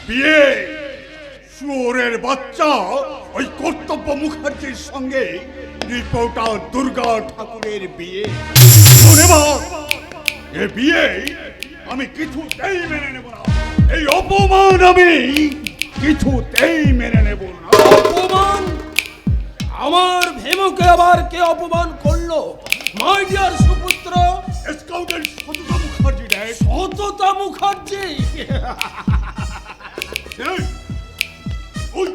বিয়ে? শুয়োরের বাচ্চা, ওই কর্তব্য মুখার্জির সঙ্গে রিপোর্টার দুর্গা ঠাকুরের বিয়ে। এ বিয়ে আমি কিছুতেই মেনে নেব না। এই অপমান আমি কিছুতেই মেনে নেব না। অপমান? আমার ভেমুকে আবার কে অপমান করলো? মাই ডিয়ার সুপুত্র, স্কাউটের সততা মুখার্জি রে। সততা মুখার্জি? ওই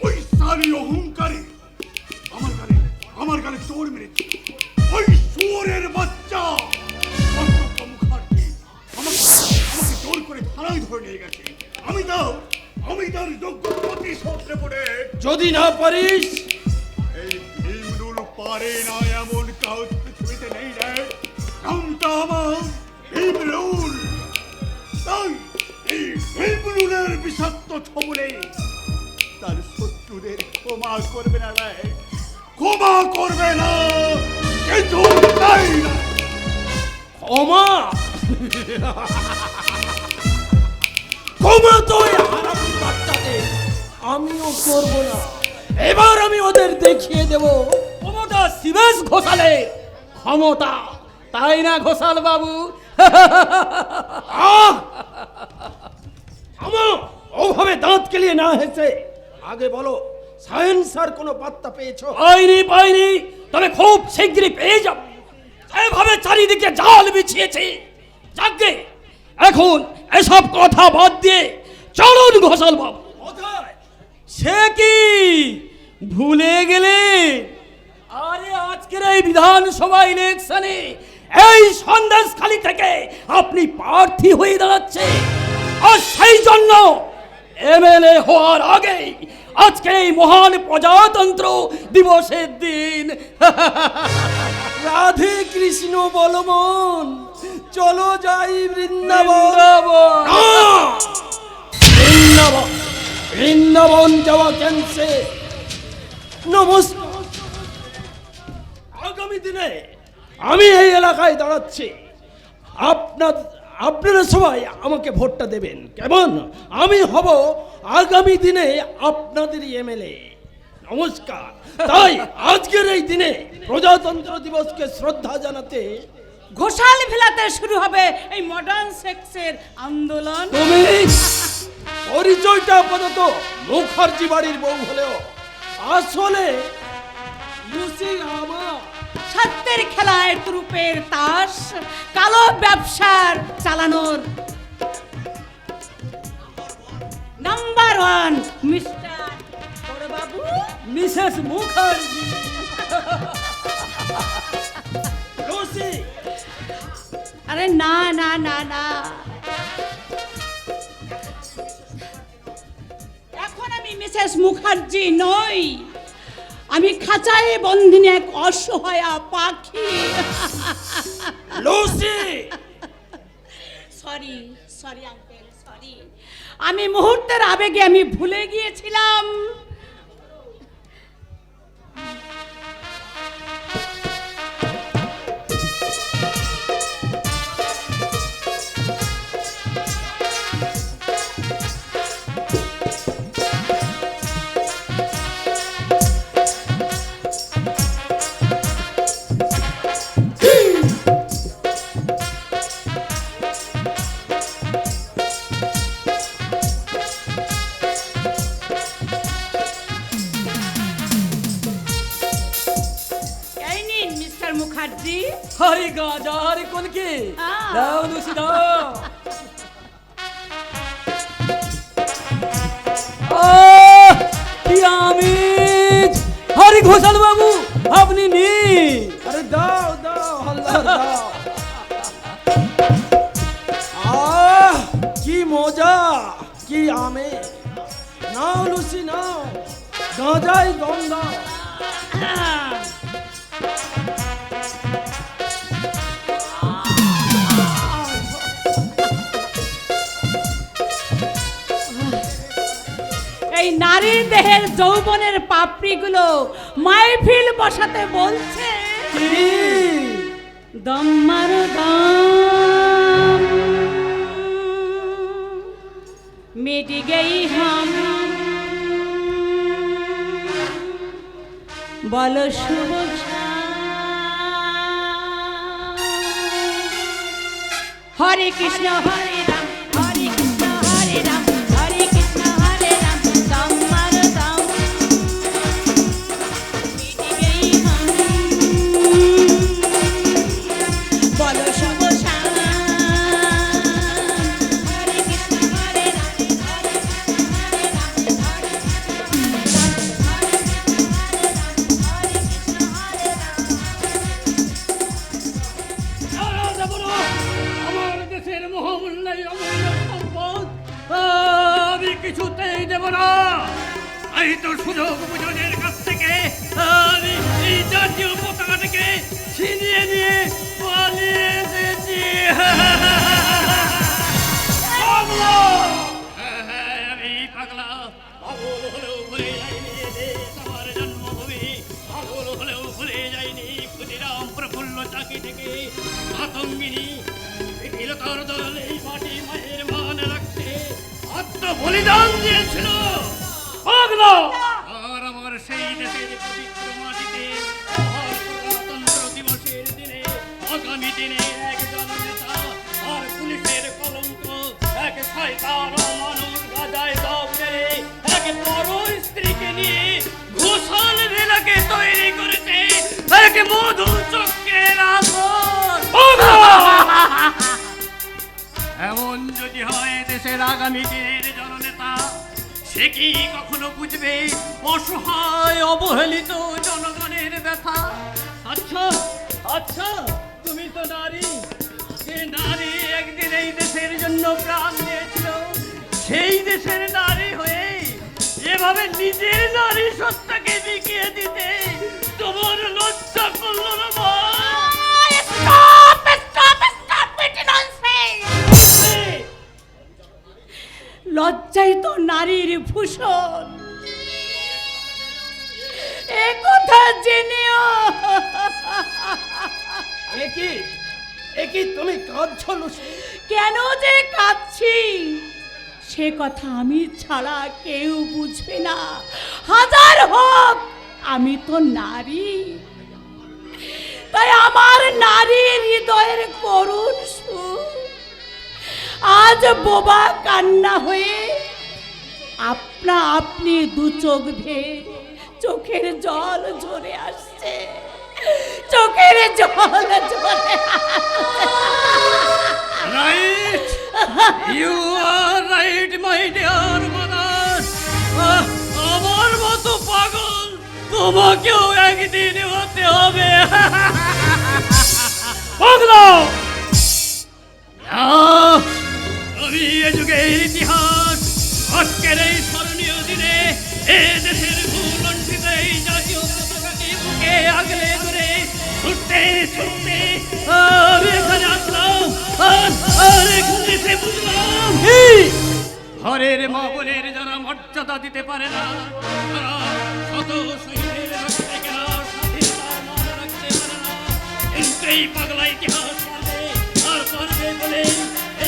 ওই সারি অহংকারী আমার গালে চোর মেরেছে। ওই শুয়োরের বাচ্চা কর্তব্য মুখার্জি আমাকে জোর করে থানায় ধরে নিয়ে গেছে। আমি তার যোগ্য প্রতিশোধ নেব রে। যদি না পারিস? এই ভীমরুল পারে না এমন কাজ পৃথিবীতে নেই রে। নামটা আমার ভীমরুল। তাই এই ভীমরুলের বিষাক্ত ছবলে তার শত্রুদের ক্ষমা করবে না রে, ক্ষমা করবে না। কিছু তাই না। ক্ষমা? ক্ষমা তো ওই হারামি বাচ্চাকে আমিও করব না। এবার আমি ওদের দেখিয়ে দেব ক্ষমতা শিবেশ ঘোষালের ক্ষমতা, তাই না ঘোষাল বাবু? থামো, ওভাবে দাঁত কেলিয়ে না হেসে আগে বলো, সায়েন্স আর কোনো বার্তা পেয়েছো? পাইনি, তবে খুব শীঘ্রই পেয়ে যাবো। এভাবে চারিদিকে জাল বিছিয়েছে। যাকে এখন এসব কথা বাদ দিয়ে চলুন ঘোষাল বাবু। সে কি ভুলে গেলে? আরে আজকের এই বিধানসভা ইলেকশনে এই সন্দেশখালী থেকে আপনি প্রার্থী হয়ে দাঁড়াচ্ছে, আর সেই জন্য এমএলএ হওয়ার আগে আজকে এই মহান প্রজাতন্ত্র দিবসের দিন। রাধে কৃষ্ণ বলমন, চলো যাই বৃন্দাবন। বৃন্দাবন যাওয়া ক্যান্সেল। নমস্কার। আগামী দিনে আমি এই এলাকায় দাঁড়াচ্ছি। আপনারা সবাই আমাকে ভোটটা দেবেন, কেমন? আমি হব আগামী দিনে আপনাদের এমএলএ। নমস্কার। তাই আজকের এই দিনে প্রজাতন্ত্র দিবসকে শ্রদ্ধা জানাতে ঘোষাল ভিলাতে শুরু হবে এই মডার্ন সেক্সের আন্দোলন। তুমি পরিচয়টা আপাতত মুখার্জি বাড়ির বউ হলেও আসলে লুসি আমার। সত্যের খেলায় তুরুপের তাস, কালো ব্যবসার চালানোর নাম্বার ওয়ান মিস্টার বড়বাবু, মিসেস মুখার্জি। লুসি, আরে না না না না, এখন আমি মিসেস মুখার্জি নই। আমি খাঁচায় বন্দিনী এক অসহায়া পাখি। Lucy, sorry sorry uncle, sorry. আমি মুহূর্তের আবেগে আমি ভুলে গিয়েছিলাম। মুখার্জি, হরি গাজা হরি কোন কি দাও লুসি দাও। কি আমিজ! হরি ঘোষাল বাবু আপনি নি? আরে দাও দাও হালদার দাও। কি মজা, কি আমেজ! নাও লুসি নাও, গাঁজাই গন্ধা। এই নারীর দেহের যৌবনের পাপড়িগুলো মাহফিল বসাতে বলছে। দম মারো দম। मिट गई हम बोलो शुभ हरे कृष्ण हरे राम हरे कृष्ण हरे राम हरे कृष्ण हरे राम राम मारो राम मिट गई हम बोलो शुभ शाम हरे कृष्ण हरे राम हरे कृष्ण हरे राम हरे कृष्ण हरे আমার দেশের মহামূল্যই অমূল্য সম্পদ আমি কিছুতেই দেব না। এই তো সুযোগ বুঝনের কাছ থেকে আমি এই জাতীয় পতাকাটাকে ছিনিয়ে নিয়ে পালিয়ে এসেছি। পাগলা! আমি পাগলা, পাগল হলেও ভুলে যাইনি এ দেশ আমার জন্মভূমি, পাগল হলেও ভুলে যাইনি ক্ষুদিরাম প্রফুল্ল চাকি থেকে আতঙ্গিনী বিপিলতার দল এই মাটি মায়ের মান রাখতে আত্মবলিদান দিয়েছিল। পাগলা! আর আমার সেই দেশের পবিত্র মাটিতে আর প্রজাতন্ত্র দিবসের দিনে আগামী দিনে একজন নেতা আর পুলিশের কলঙ্ক এক শয়তান মানুষ গাজায় দম মেরে এক বড় স্ত্রীকে নিয়ে ঘোষাল ভেলাকে তৈরি করেছে এক মধু চক্রের আসর। এমন যদি হয় দেশের আগামী দিনের জননেতা, সে কি কখনো বুঝবে অসহায় অবহেলিত জনগণের ব্যথা? আচ্ছা আচ্ছা, তুমি তো নারী, যে নারী একদিন এই দেশের জন্য প্রাণ দিয়েছিল, সেই দেশের নারী হয়ে এভাবে নিজের নারী সত্তাকে বিকিয়ে দিতে তোমার লজ্জা করলো না? লজ্জাই তো নারীর ভূষণ, এ কথা জেনেও একই তুমি কাঁদছ লুসি? কেন যে কাঁদছি সে কথা আমি ছাড়া কেউ বুঝবে না। হাজার হোক আমি তো নারী, তাই আমার নারীর হৃদয়ের করুণ সুর আজ বোবা কান্না হয়ে আপনা আপনি দু চোখ ভেয়ে চোখের জল ঝরে আসছে, চোখের জল ঝরে right, you are right my dear mother. আমার মতো পাগল তোমাকেও একদিন হতে হবে। পাগলা! আমি এ যুগের ইতিহাস আজকের এই স্মরণীয় দিনে এ দেশের ভূলণ্ঠিত এই জাতীয় পতাকাকে বুকে আগলে ধরে ছুটতে ছুটতে আমি এখানে আসলাম। আর এখানে এসে বুঝলাম ঘরের মা বোনের যারা মর্যাদা দিতে পারে না, তারা শত শহীদের রক্তে কেনা স্বাধীনতার মান রাখতে পারে না। কিন্তু এই পাগলা ইতিহাস পারবে আর পারবে বলে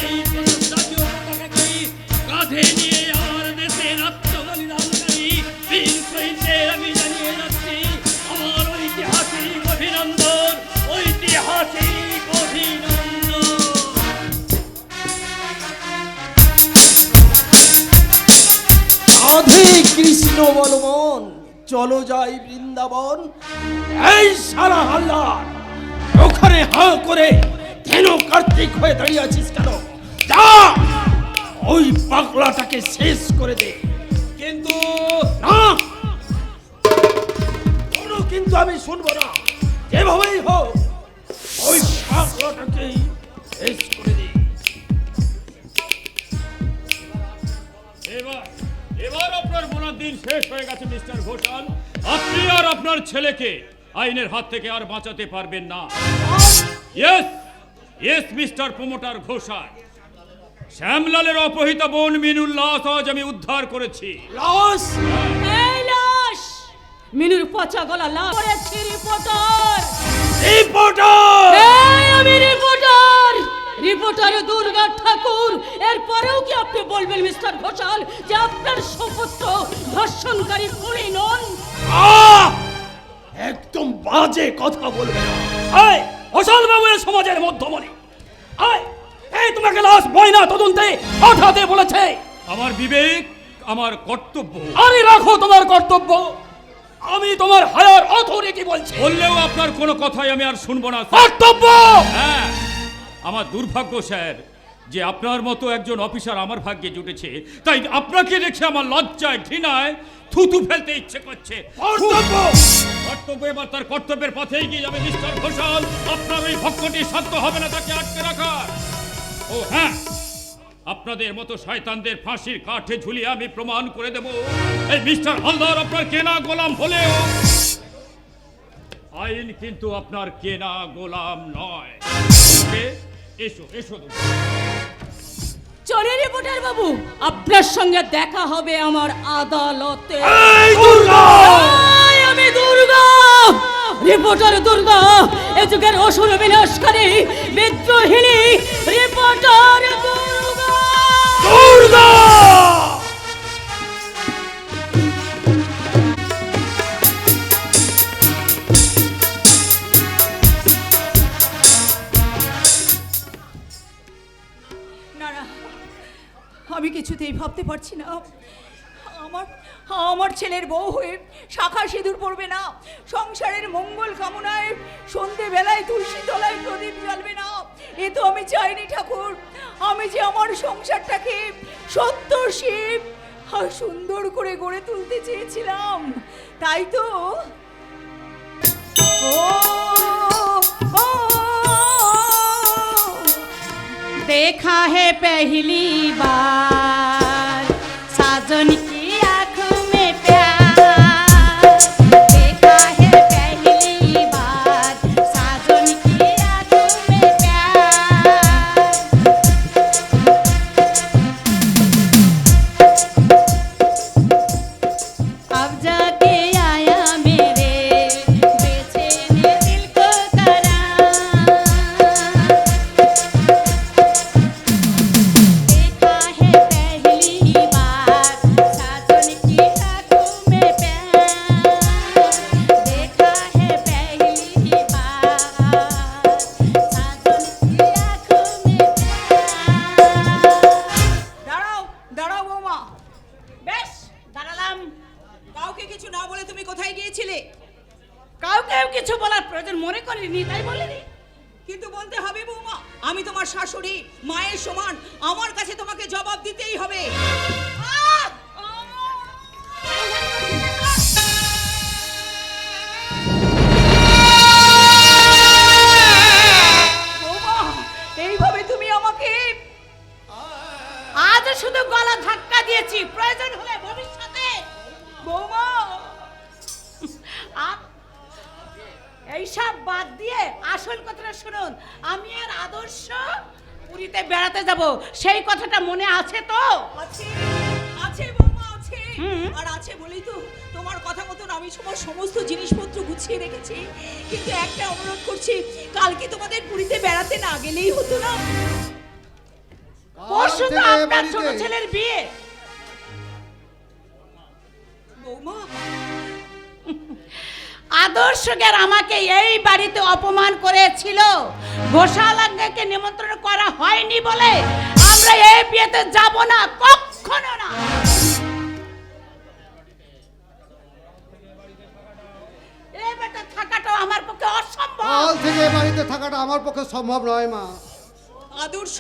এই জাতীয় পতাকাকে কাঁধে নিয়ে আমার দেশের আত্মবলিদানকারী বীর শহীদদের আমি জানিয়ে যাচ্ছি আমার ঐতিহাসিক অভিনন্দন, ঐতিহাসিক অভিনন্দন। রাধে কৃষ্ণ বলবন, চলো যাই বৃন্দাবন। এই সারা হাল্লার ওখানে হাঁ করে কেন কার্তিক হয়ে দাঁড়িয়ে আছিস কেন? যা ওই পাগলাটাকে শেষ করে দে। কিন্তু না, কোনো কিন্তু আমি শুনবো না। যেভাবেই হোক ওই পাগলাটাকেই শেষ করে দে। এবার আপনার বোনার দিন শেষ হয়ে গেছে মিস্টার ঘোষাল। আপনি আর আপনার ছেলেকে আইনের হাত থেকে আর বাঁচাতে পারবেন না। Yes yes mister promoter Ghoshal, শ্যামলালের অপহৃত বোন মিনুর লাশ আজ আমি উদ্ধার করেছি। লাশ? এই লাশ মিনুর পচা গলা লাশ করেছি রিপোর্টার। রিপোর্টার! এই আমি রিপোর্টার। রিপোর্টার দুর্গা ঠাকুর, এরপরেও কি আপনি বলবেন মিস্টার ঘোষাল যে আপনার সুপুত্র ধর্ষণকারী খুনি নন? আহ! একদম বাজে কথা বলবে না। আয় ঘোষাল বাবু এ সমাজের মধ্যমণি। আয় এই তোমাকে লাশ ময়না তদন্তে পাঠাতে বলেছে। আমার বিবেক, আমার কর্তব্য। আরে রাখো তোমার কর্তব্য, আমি তোমার হায়ার অথরিটি বলছি। বললেও আপনার কোনো কথাই আমি আর শুনবো না স্যার। কর্তব্য। হ্যাঁ, আমার দুর্ভাগ্য স্যার যে আপনার মতো একজন অফিসার আমার ভাগ্যে জুটেছে, তাই আপনাকে দেখে আমার লজ্জায় ঘৃণায় থুতু ফেলতে ইচ্ছে করছে। কর্তব্য। কর্তব্য এবার তার কর্তব্যের পথেই গিয়ে যাবে মিস্টার ঘোষাল। আপনার ওই ভক্ষটি সাধ্য হবে না তাকে আটকে রাখার। ও হ্যাঁ, আপনাদের মতো শয়তানদের ফাঁসির কাঠে ঝুলিয়ে আমি প্রমাণ করে দেব এই মিস্টার হালদার আপনার কেনা গোলাম হলেও আইন কিন্তু আপনার কেনা গোলাম নয়। ওকে, এসো এসো। চলে রিপোর্টার বাবু, আপনার সঙ্গে দেখা হবে আমার আদালতে। এই দুর্গা! এই আমি দুর্গা, রিপোর্টার দুর্গা, এ যুগের অসুর বিনাশকারী বিদ্রোহিণী রিপোর্টার দুর্গা। দুর্গা! না না, আমি কিছুতেই ভাবতে পারছি না আমার আমার ছেলের বউ হয়ে শাখা সিঁদুর পড়বে না, সংসারের মঙ্গল কামনায় সন্ধেবেলায় তুলসী তলায় প্রদীপ জ্বালবে না। এ তো আমি চাইনি ঠাকুর। আমি যে আমার সংসারটাকে সত্য শিব আর সুন্দর করে গড়ে তুলতে চেয়েছিলাম, তাই তো ও ও देखा है पहली बार साजन की आंखों में प्यार, देखा है पहली बार साजन की आंखों में प्यार। अब जाके आया मेरे बेचैन दिल को करार, देखा है पहली बार साजन की आंखों में प्यार, देखा है पहली बार साजन की आंखों में प्यार। দাঁড়াও দাঁড়াও বৌমা, বেশ দাঁড়ালাম। কাউকে কিছু না বলে তুমি কোথায় গিয়েছিলে? কাউকেও কিছু বলার প্রয়োজন মনে করিনি, তাই বলিনি। কিন্তু বলতে হবে বৌমা, আমি তোমার শাশুড়ি, মায়ের সমান, আমার কাছে তোমাকে জবাব দিতেই হবে। আহ! বৌমা, এইভাবে তুমি আমাকে আজ শুধু গলা ধাক্কা দিয়েছি, প্রয়োজন হলে ভবিষ্যতে। বৌমা এইসব বাদ দিয়ে আসল কথাটা শুনুন। আমি আর আদর্শ পুরীতে বেড়াতে যাব, সেই কথাটা মনে আছে তো? আছে আছে বৌমা আছে, হুম। আর আছে বলেই তো তোমার কথা মতন আমি তোমার সমস্ত জিনিসপত্র গুছিয়ে রেখেছি। কিন্তু একটা অনুরোধ করছি, কালকে তোমাদের পুরীতে বেড়াতে না গেলেই হতো না? পরশু তো আপনার ছোট ছেলের বিয়ে। বৌমা আদর্শকের আমাকে এই বাড়িতে অপমান করেছিল, ঘোষাল আজ্ঞাকে নিমন্ত্রণ করা হয়নি বলে আমরা এই বিয়েতে যাব না, কখনো না। এই বেটা থাকাটাও আমার পক্ষে অসম্ভব। কাল থেকে এ বাড়িতে থাকাটা আমার পক্ষে সম্ভব নয় মা। আদর্শ,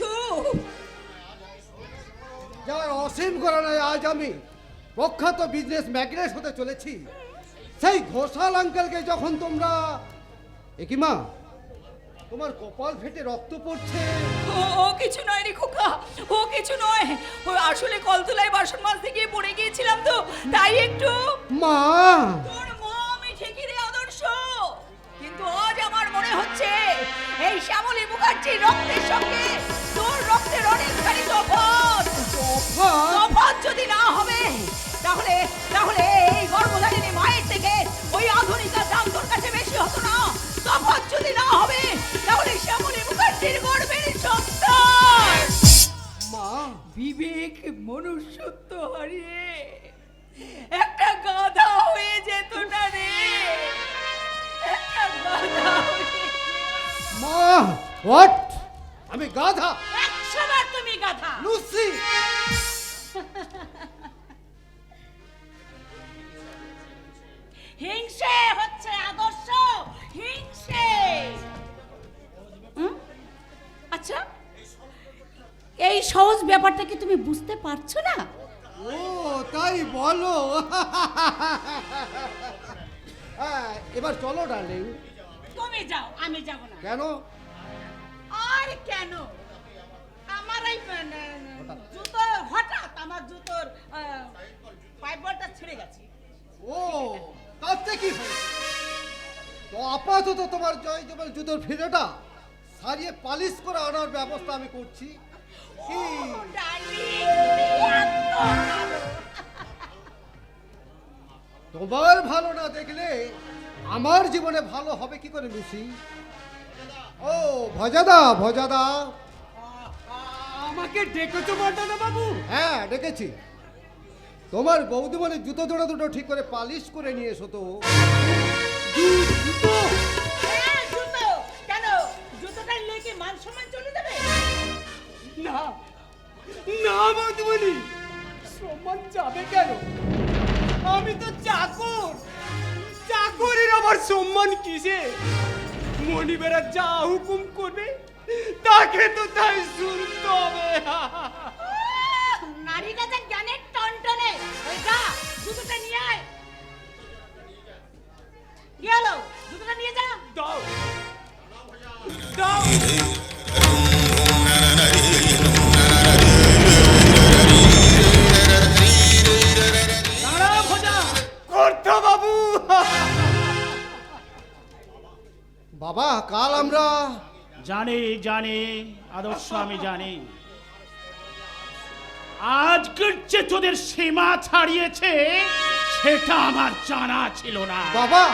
যার অসীম করায় আজ আমি প্রখ্যাত বিজনেস ম্যাগনেট হতে চলেছি, সেই ঘোষাল আঙ্কেলকে যখন তোমরা একই মা, তোমার কপাল ফেটে রক্ত পড়ছে। ও কিছু নয় রে খোকা, ও কিছু নয়। ও আসলে কলতলায় বাসন মাজতে গিয়ে পড়ে গিয়েছিলাম তো, তাই একটু। মা তোর মা আমি ঠিকই রে আদর্শ, কিন্তু আজ আমার মনে হচ্ছে এই শ্যামলী মুখার্জির রক্তের সঙ্গে তোর রক্তের অনেকখানি তফাৎ। তফাৎ যদি না হবে তাহলে তাহলে এই গর্ভধারিণী মায়ের থেকে ওই আধুনিকার দাম তোর কাছে বেশি হতো না। তফাৎ যদি না হবে তাহলে শ্যামলী মুখার্জির গর্ভের সন্তান বিবেক মনুষ্যত্ব হারিয়ে একটা গাধা হয়ে যেত না রে, একটা গাধা হয়ে। মা, হোয়াট? আমি গাধা? 100 বার তুমি গাধা। লুসি, হিংসে হচ্ছে আদর্শ, হিংসে। আচ্ছা, এই সহজ ব্যাপারটা কি তুমি বুঝতে পারছো না? ও তাই বলো। হ্যাঁ, এবার চলো ডার্লিং। তুমি যাও, আমি যাব না। কেন? আর কেন? আমার এই জুতো হঠাৎ আমার জুতোর পাইপটা ছিঁড়ে গেছে। ও, তাতে কি হয়েছে? তো আপাতত তোমার জয় জবল জুতোর ফিরেটা সারিয়ে পালিশ করে আনার ব্যবস্থা আমি করছি। কি? ডার্লিং, তুমি এত ভালো। তোমার ভালো না দেখলে আমার জীবনে ভালো হবে কি করে লুসি? ও ভজাদা, ভজাদা, আমাকে ডেকেছো বড়দাদা বাবু? হ্যাঁ ডেকেছি। তোমার বৌদিমণি জুতো জোড়া দুটো ঠিক করে পালিশ করে নিয়ে এসো তো। হ্যাঁ, জুতো। কেন? জুতোটা নিয়ে কি মান সম্মান চলে যাবে? না না বৌদিমণি, সম্মান যাবে কেন? আমি তো চাকর, চাকরের আবার সম্মান কিসে? মনিবেরা যা হুকুম করবে তাকে তো তাই শুনতে হবে। নারীটা যে জ্ঞানের টনটনে। ওই যা, জুতোটা নিয়ে আয়। কি হলো? জুতোটা নিয়ে যা। দাও দাও। দাঁড়া ভোজা, কর্তা বাবু। বাবা, কাল আমরা জানি জানি আদর্শ, আমি জানি আজকের যে তোদের সীমা ছাড়িয়েছে সেটা আমার জানা ছিল না। বাবা,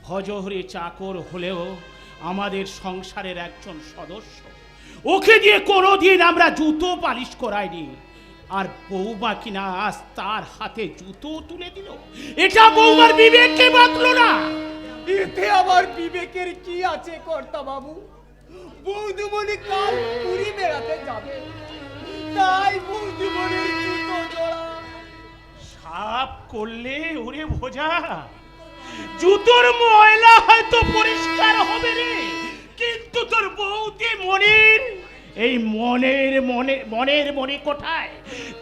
ভজহরি চাকর হলেও আমাদের সংসারের একজন সদস্য, ওকে দিয়ে কোনোদিন আমরা জুতো পালিশ করাইনি। আর বৌমা কিনা আজ তার হাতে জুতো তুলে দিল, এটা বৌমার বিবেককে বাঁধলো না। এতে আবার বিবেকের কি আছে কর্তা বাবু? বৌদিমণি কাল পুরী বেড়াতে যাবে, তাই বৌদিমণির জুতো জোড়া সাপ করলে ওরে ভোজা, জুতোর ময়লা হয়তো পরিষ্কার হবে রে, কিন্তু তোর বৌদি মনের এই মনের মনে কোঠায়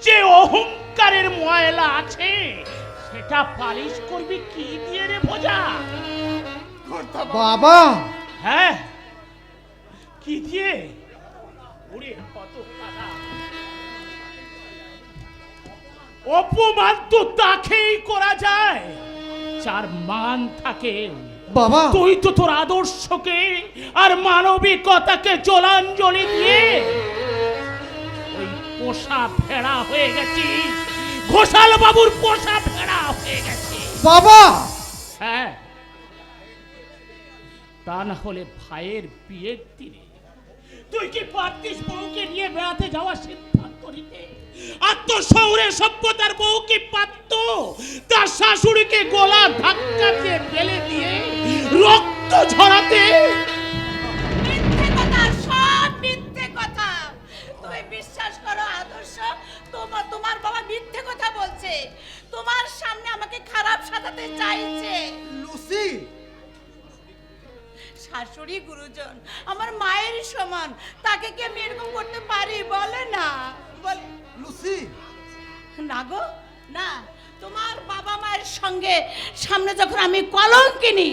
যে অহংকারের ময়লা আছে সেটা পালিশ করবি কি দিয়ে রে ভোজা? বাবা, হ্যাঁ কি দিয়ে? ওরে কত কথা! অপমান তো তাকেই করা যায় যার মান থাকে। বাবা, তুই তো তোর আদর্শকে আর মানবিকতাকে জলাঞ্জলি দিয়ে ওই পোষা ভেড়া হয়ে গেছিস, ঘোষাল বাবুর পোষা ভেড়া হয়ে গেছে। বাবা, হ্যাঁ, তা না হলে ভাইয়ের বিয়ের দিনে তুই কি পারতিস বউকে নিয়ে বেড়াতে যাওয়ার সিদ্ধান্ত নিতে? আত্মশৌরে সভ্যতার বউ কি পারত তার শাশুড়িকে গলা ধাক্কা দিয়ে ফেলে দিয়ে রক্ত ঝরাতে? মিথ্যে কথা, সব মিথ্যে কথা। তুমি বিশ্বাস করো আদর্শ, তোমার বাবা মিথ্যে কথা বলছে। তোমার সামনে আমাকে খারাপ সাজাতে চাইছে। লুসি, শাশুড়ি গুরুজন, আমার মায়ের সমান, তাকে কি আমি এরকম করতে পারি? বলে না, বলে লুসি, না গো না। তোমার বাবা মায়ের সঙ্গে সামনে যখন আমি কলঙ্কিনী,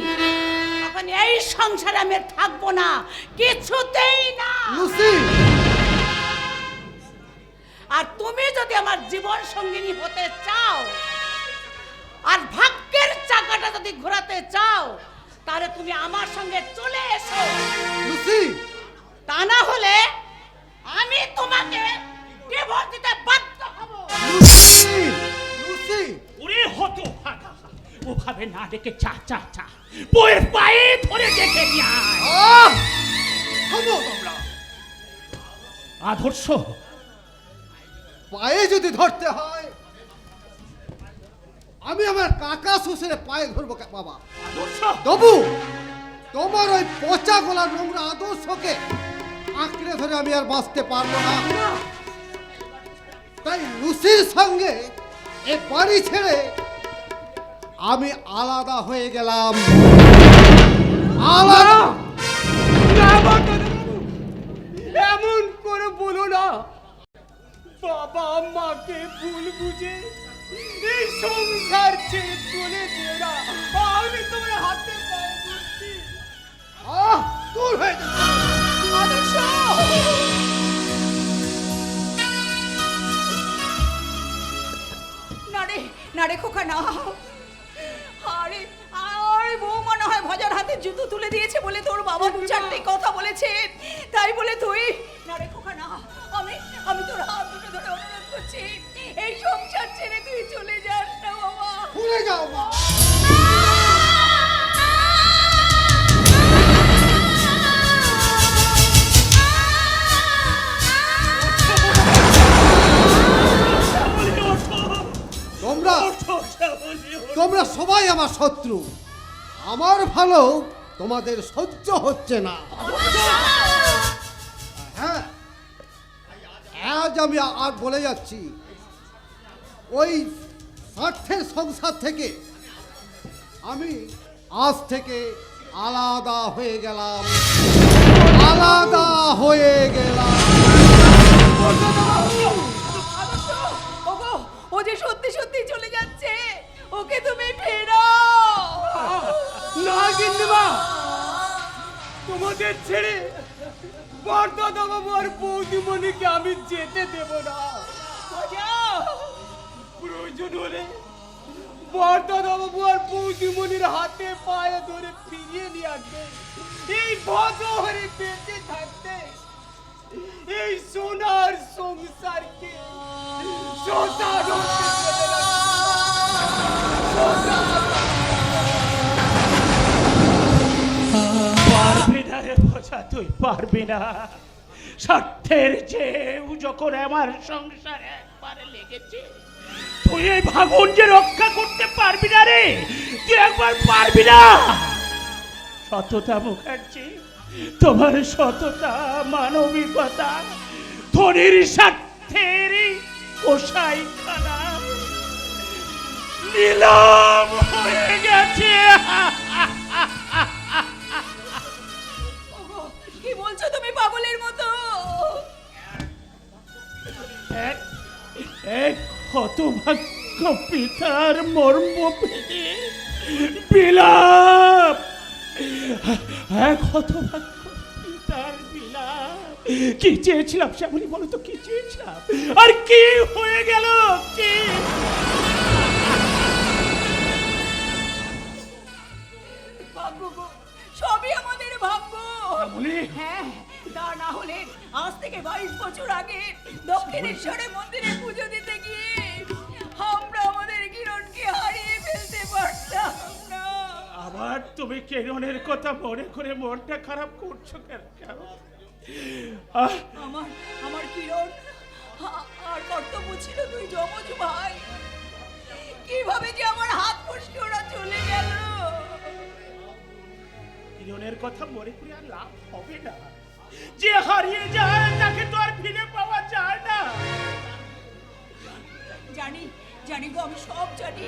তখন এই সংসারে আমি আর থাকবো না, কিছুতেই না। লুসি, আর তুমি যদি আমার জীবন সঙ্গিনী হতে চাও আর ভাগ্যের চাকাটা যদি ঘোরাতে চাও, তাহলে তুমি আমার সঙ্গে চলে এসো। লুসি, তা না হলে আমি তোমাকে ডিভোর্স দিতে বাধ্য হব। লুসি, লুসি, ওরে হতভাগা, ওভাবে না ডেকে চা চা চা বউয়ের পায়ে ধরে ডেকে নিয়ে আয়। থামো তোমরা। আদর্শ, পায়ে যদি ধরতে হয়, আমি আমার কাকা শ্বশুরের পায়ে ধরবো বাবা। আদর্শ তবু তোমার ওই পচা গলা নোংরা আদর্শকে আঁকড়ে ধরে আমি আর বাঁচতে পারবো না। তাই লুসির সঙ্গে এ বাড়ি ছেড়ে আমি আলাদা হয়ে গেলাম। আলাদা এমন করে বলো না। বাবা মাকে ভুল বুঝে এই সংসার ছেড়ে চলে যেও না। আমি তোমার হাতে পায়ে ধরছি। দূর হয়ে যা। আদর্শ না রে খোকা না। আরে আর বউ মনে হয় ভজার হাতে জুতো তুলে দিয়েছে বলে তোর বাবা দু চারটে কথা বলেছে, তাই বলে তুই না রে খোকা না। আমি তোর হাত দুটো ধরে অনুরোধ করছি, এই সংসার ছেড়ে তুই চলে যাস না বাবা। ভুলে যাও মা। তোমরা সবাই আমার শত্রু। আমার ভালো তোমাদের সহ্য হচ্ছে না। হ্যাঁ, আজ আমি আর বলে যাচ্ছি, ওই স্বার্থের সংসার থেকে আমি আজ থেকে আলাদা হয়ে গেলাম। আলাদা হয়ে গেলাম। আদর্শ, ওগো, ও যে সত্যি সত্যি চলে যাচ্ছে, ওকে তুমি ফেরাও। না গিন্নিমা, তোমাদের ছেড়ে বরদাদা বাবু আর বৌদিমণিকে আমি যেতে দেব না। প্রয়োজন হলে বরদাদা বাবু আর বৌদিমণির হাতে পায়ে ধরে ফিরিয়ে নিয়ে আসবে। এই ভজহরে বেঁচে থাকতে এই সোনার সংসারকে শ্মশান হতে দেবে না। পারবি না রে বোঝা, তুই পারবি না। স্বার্থের চেয়েও যখন আমার সংসারে একবারে লেগেছে, তুই এই ভাগুনকে রক্ষা করতে পারবি না রে। তুই একবার পারবি না। সততা মুখার্জি, তোমার সততা, মানবিকতা, ধনির স্বার্থের কসাইখানা নিলাম হয়ে গেছে। ওগো, কি বলছো তুমি পাগলের মতো? এক হতভাগ্য পিতার মর্ম পেলে বিলাপ। এক হতভাগ্য পিতার বিলাপ। কি চেয়েছিলাম শ্যামলী, বলো তো কি চেয়েছিলাম? আর কি হয়ে গেল? কি ভাগ্য গো, সবই আমাদের ভাগ্য। শ্যামলী, হ্যাঁ, তা না হলে আজ থেকে 22 বছর আগে দক্ষিণেশ্বরে মন্দিরে পুজো দিতে গিয়ে আমরা আমাদের কিরণকে হারিয়ে ফেলতে পারতাম না। আবার তুমি কেরনের কথা মনে করে মনটা খারাপ করছো কেন? আমার কিরণ আর কর্তব্য ছিল দুই যমজ ভাই। কিভাবে যে আমার হাত ফসকে ওরা চলে গেল। কিরণের কথা মনে করে আর লাভ হবে না। যে হারিয়ে যায় তাকে তো আর ফিরে পাওয়া যায় না। জানি গো, আমি সব জানি।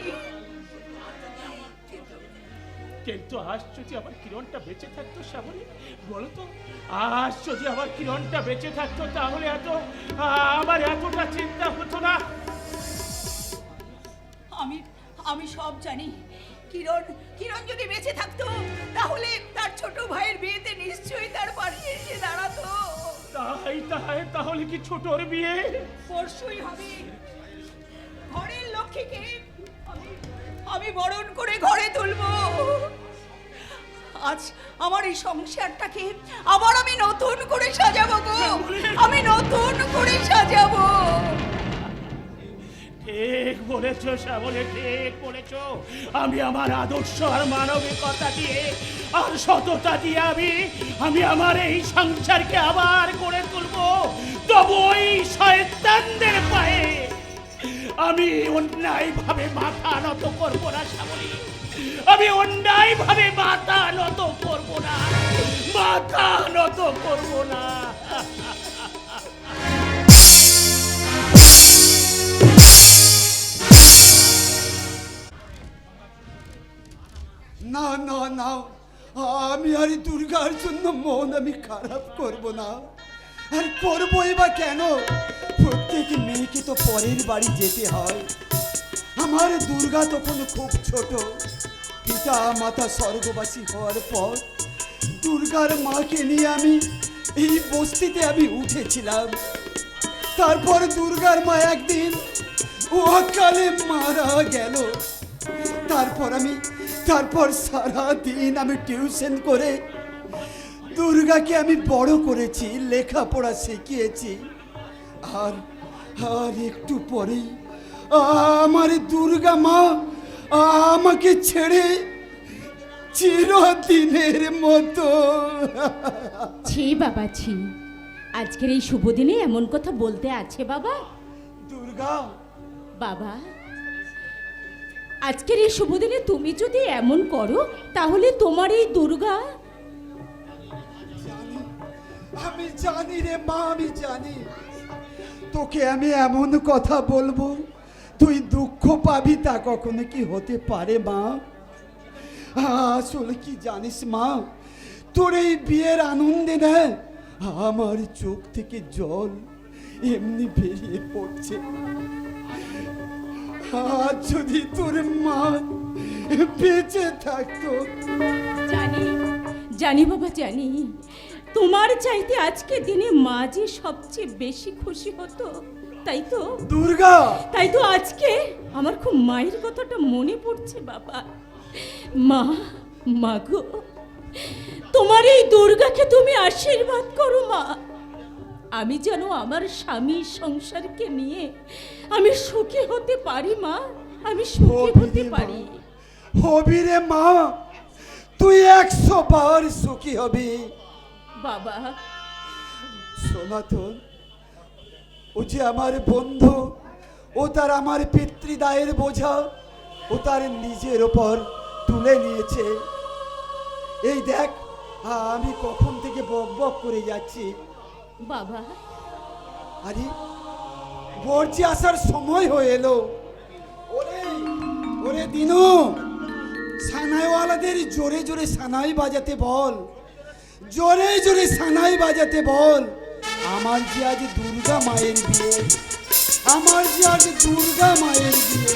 কিন্তু আজ যদি আমার কিরণটা বেঁচে থাকতো শ্যামলী, বলো তো, আজ যদি আমার কিরণটা বেঁচে থাকতো তাহলে আমার এতটা চিন্তা হতো না। আমি সব জানি। কিরণ যদি বেঁচে থাকতো তাহলে তার ছোট ভাইয়ের বিয়েতে নিশ্চয়ই তার পাশে এসে দাঁড়াতো। তাহলে কি ছোটর বিয়ে পরশুই হবে। ঘরের লক্ষ্মীকে আমি বরণ করে ঘরে তুলবো। আজ আমার এই সংসারটাকে আবার আমি নতুন করে সাজাবো গো। আমি নতুন করে সাজাবো। ঠিক বলেছো শ্যামলী, ঠিক বলেছো। আমি আমার আদর্শ আর মানবিকতা দিয়ে আর সততা দিয়ে আমি আমার এই সংসারকে আবার গড়ে তুলবো। তবু ওই শয়তানদের পায়ে আমি অন্যায়ভাবে মাথা নত করবো না শ্যামলী, আমি অন্যায়ভাবে মাথা নত করবো না, মাথা নত করবো না। না না না, আমি আর দুর্গার জন্য মন আমি খারাপ করব না। আর করবই বা কেন? প্রত্যেক মেয়েকে তো পরের বাড়ি যেতে হয়। আমার দুর্গা তখন খুব ছোট, পিতা মাতা স্বর্গবাসী হওয়ার পর দুর্গার মাকে নিয়ে আমি এই বস্তিতে আমি উঠেছিলাম। তারপর দুর্গার মা একদিন অকালে মারা গেল। তারপর সারা দিন আমি টিউশন করে দুর্গাকে আমি বড় করেছি, লেখাপড়া শিখিয়েছি। আর একটু পরেই আমার দুর্গা মা আমাকে ছেড়ে চিরদিনের মতো। ছি বাবা ছি, আজকের এই শুভ দিনে এমন কথা বলতে আছে বাবা? দুর্গা বাবা, আজকের এই শুভ দিনে তুমি যদি এমন করো তাহলে তোমার এই দুর্গা। আমি জানি রে মা, আমি জানি তোকে আমি এমন কথা বলবো তুই দুঃখ পাবি, তা কখনো কি হতে পারে মা? আসলে কি জানিস মা, তোর এই বিয়ের আনন্দে না আমার চোখ থেকে জল এমনি বেরিয়ে পড়ছে। আর যদি তোর মা বেঁচে থাকতো। জানি জানি বাবা জানি, তোমার চাইতে আজকে দিনে মা যে সবচেয়ে বেশি খুশি হতো, তাই তো দুর্গা, তাই তো আজকে আমার খুব মায়ের কথাটা মনে পড়ছে বাবা। মা গো, তোমার এই দুর্গাকে তুমি আশীর্বাদ করো মা, আমি যেন আমার স্বামী সংসারকে নিয়ে আমি সুখী হতে পারি মা, আমি সুখী হতে পারি। হবি রে মা, তুই 100 বার সুখী হবি বাবা। সনাতন, ও যে আমার বন্ধু, ও তার আমার পিতৃদায়ের বোঝা ও তার নিজের ওপর তুলে নিয়েছে। এই দেখ আমি কখন থেকে বক বক করে যাচ্ছি বাবা। আরে বর্জি আসার সময় হয়ে এলো। ওরে দিনু, সানাইওয়ালাদের জোরে জোরে সানাই বাজাতে বল, জোরে জোরে সানাই বাজাতে বল। আমার যে আজ দুর্গা মায়ের বিয়ে, আমার যে আজ দুর্গা মায়ের বিয়ে।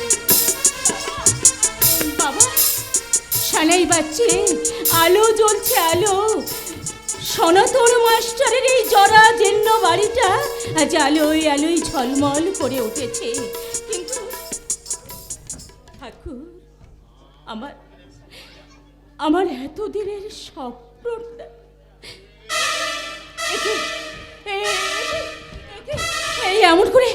বাবা, সানাই বাজছে, আলো জ্বলছে আলো। সনাতন মাস্টারের এই জরা জীর্ণ বাড়িটা আজ আলোয় আলোয় ঝলমল করে উঠেছে। কিন্তু ঠাকুর, আমার এতদিনের স্বপ্নটা এই এমন করে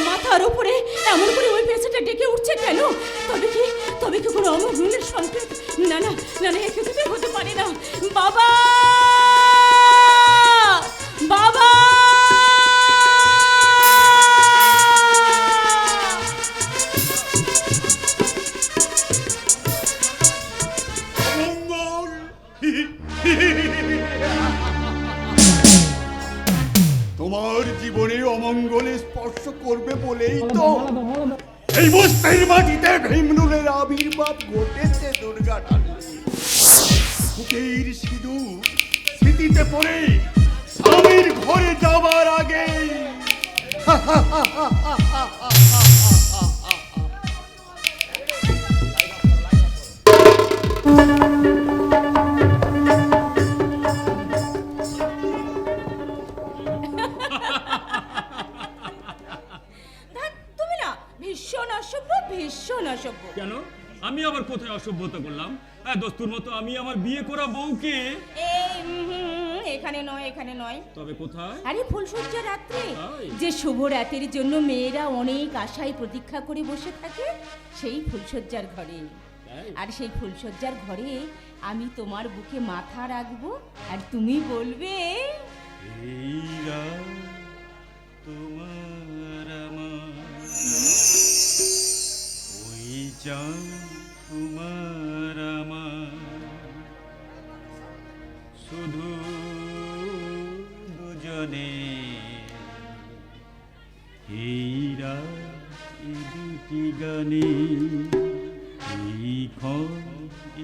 মাথার উপরে এমন করে ওই পেছাটা ডেকে উঠছে কেন? তবে কি কোনো অমঙ্গলের সংকেত? না না না না, এ কিছুতেই হতে পারে না। বাবা বাবা, অমঙ্গল তোমার জীবনে অমঙ্গলে স্পর্শ করবে বলেই তো এই বস্তির মাটিতে ভীমরুলের আবির্ভাব ঘটেছে। দুর্গা বুকের সিঁদুর স্মৃতিতে পড়ে স্বামীর ঘরে যাবার আগে তুমি না ভীষণ অসভ্য, ভীষণ অসভ্য। কেন? আমি আবার কোথায় অসভ্যতা করলাম? হ্যাঁ, দস্তুর মতো আমি আমার বিয়ে করা বউকে। এখানে নয়, এখানে নয়। তবে কোথায়? আরে ফুলসজ্জা রাত্রে, তাই? যে শুভ রাতের জন্য মেয়েরা অনেক আশায় প্রতীক্ষা করে বসে থাকে, সেই ফুলসজ্জার ঘরে। তাই? আর সেই ফুলসজ্জার ঘরে আমি তোমার বুকে মাথা রাখবো আর তুমি বলবে এই রাত তোমার আমার, ওই চাঁদ তোমার আমার, শুধু দুজনে এই রাত এই দুটি গানে, এই ক্ষণ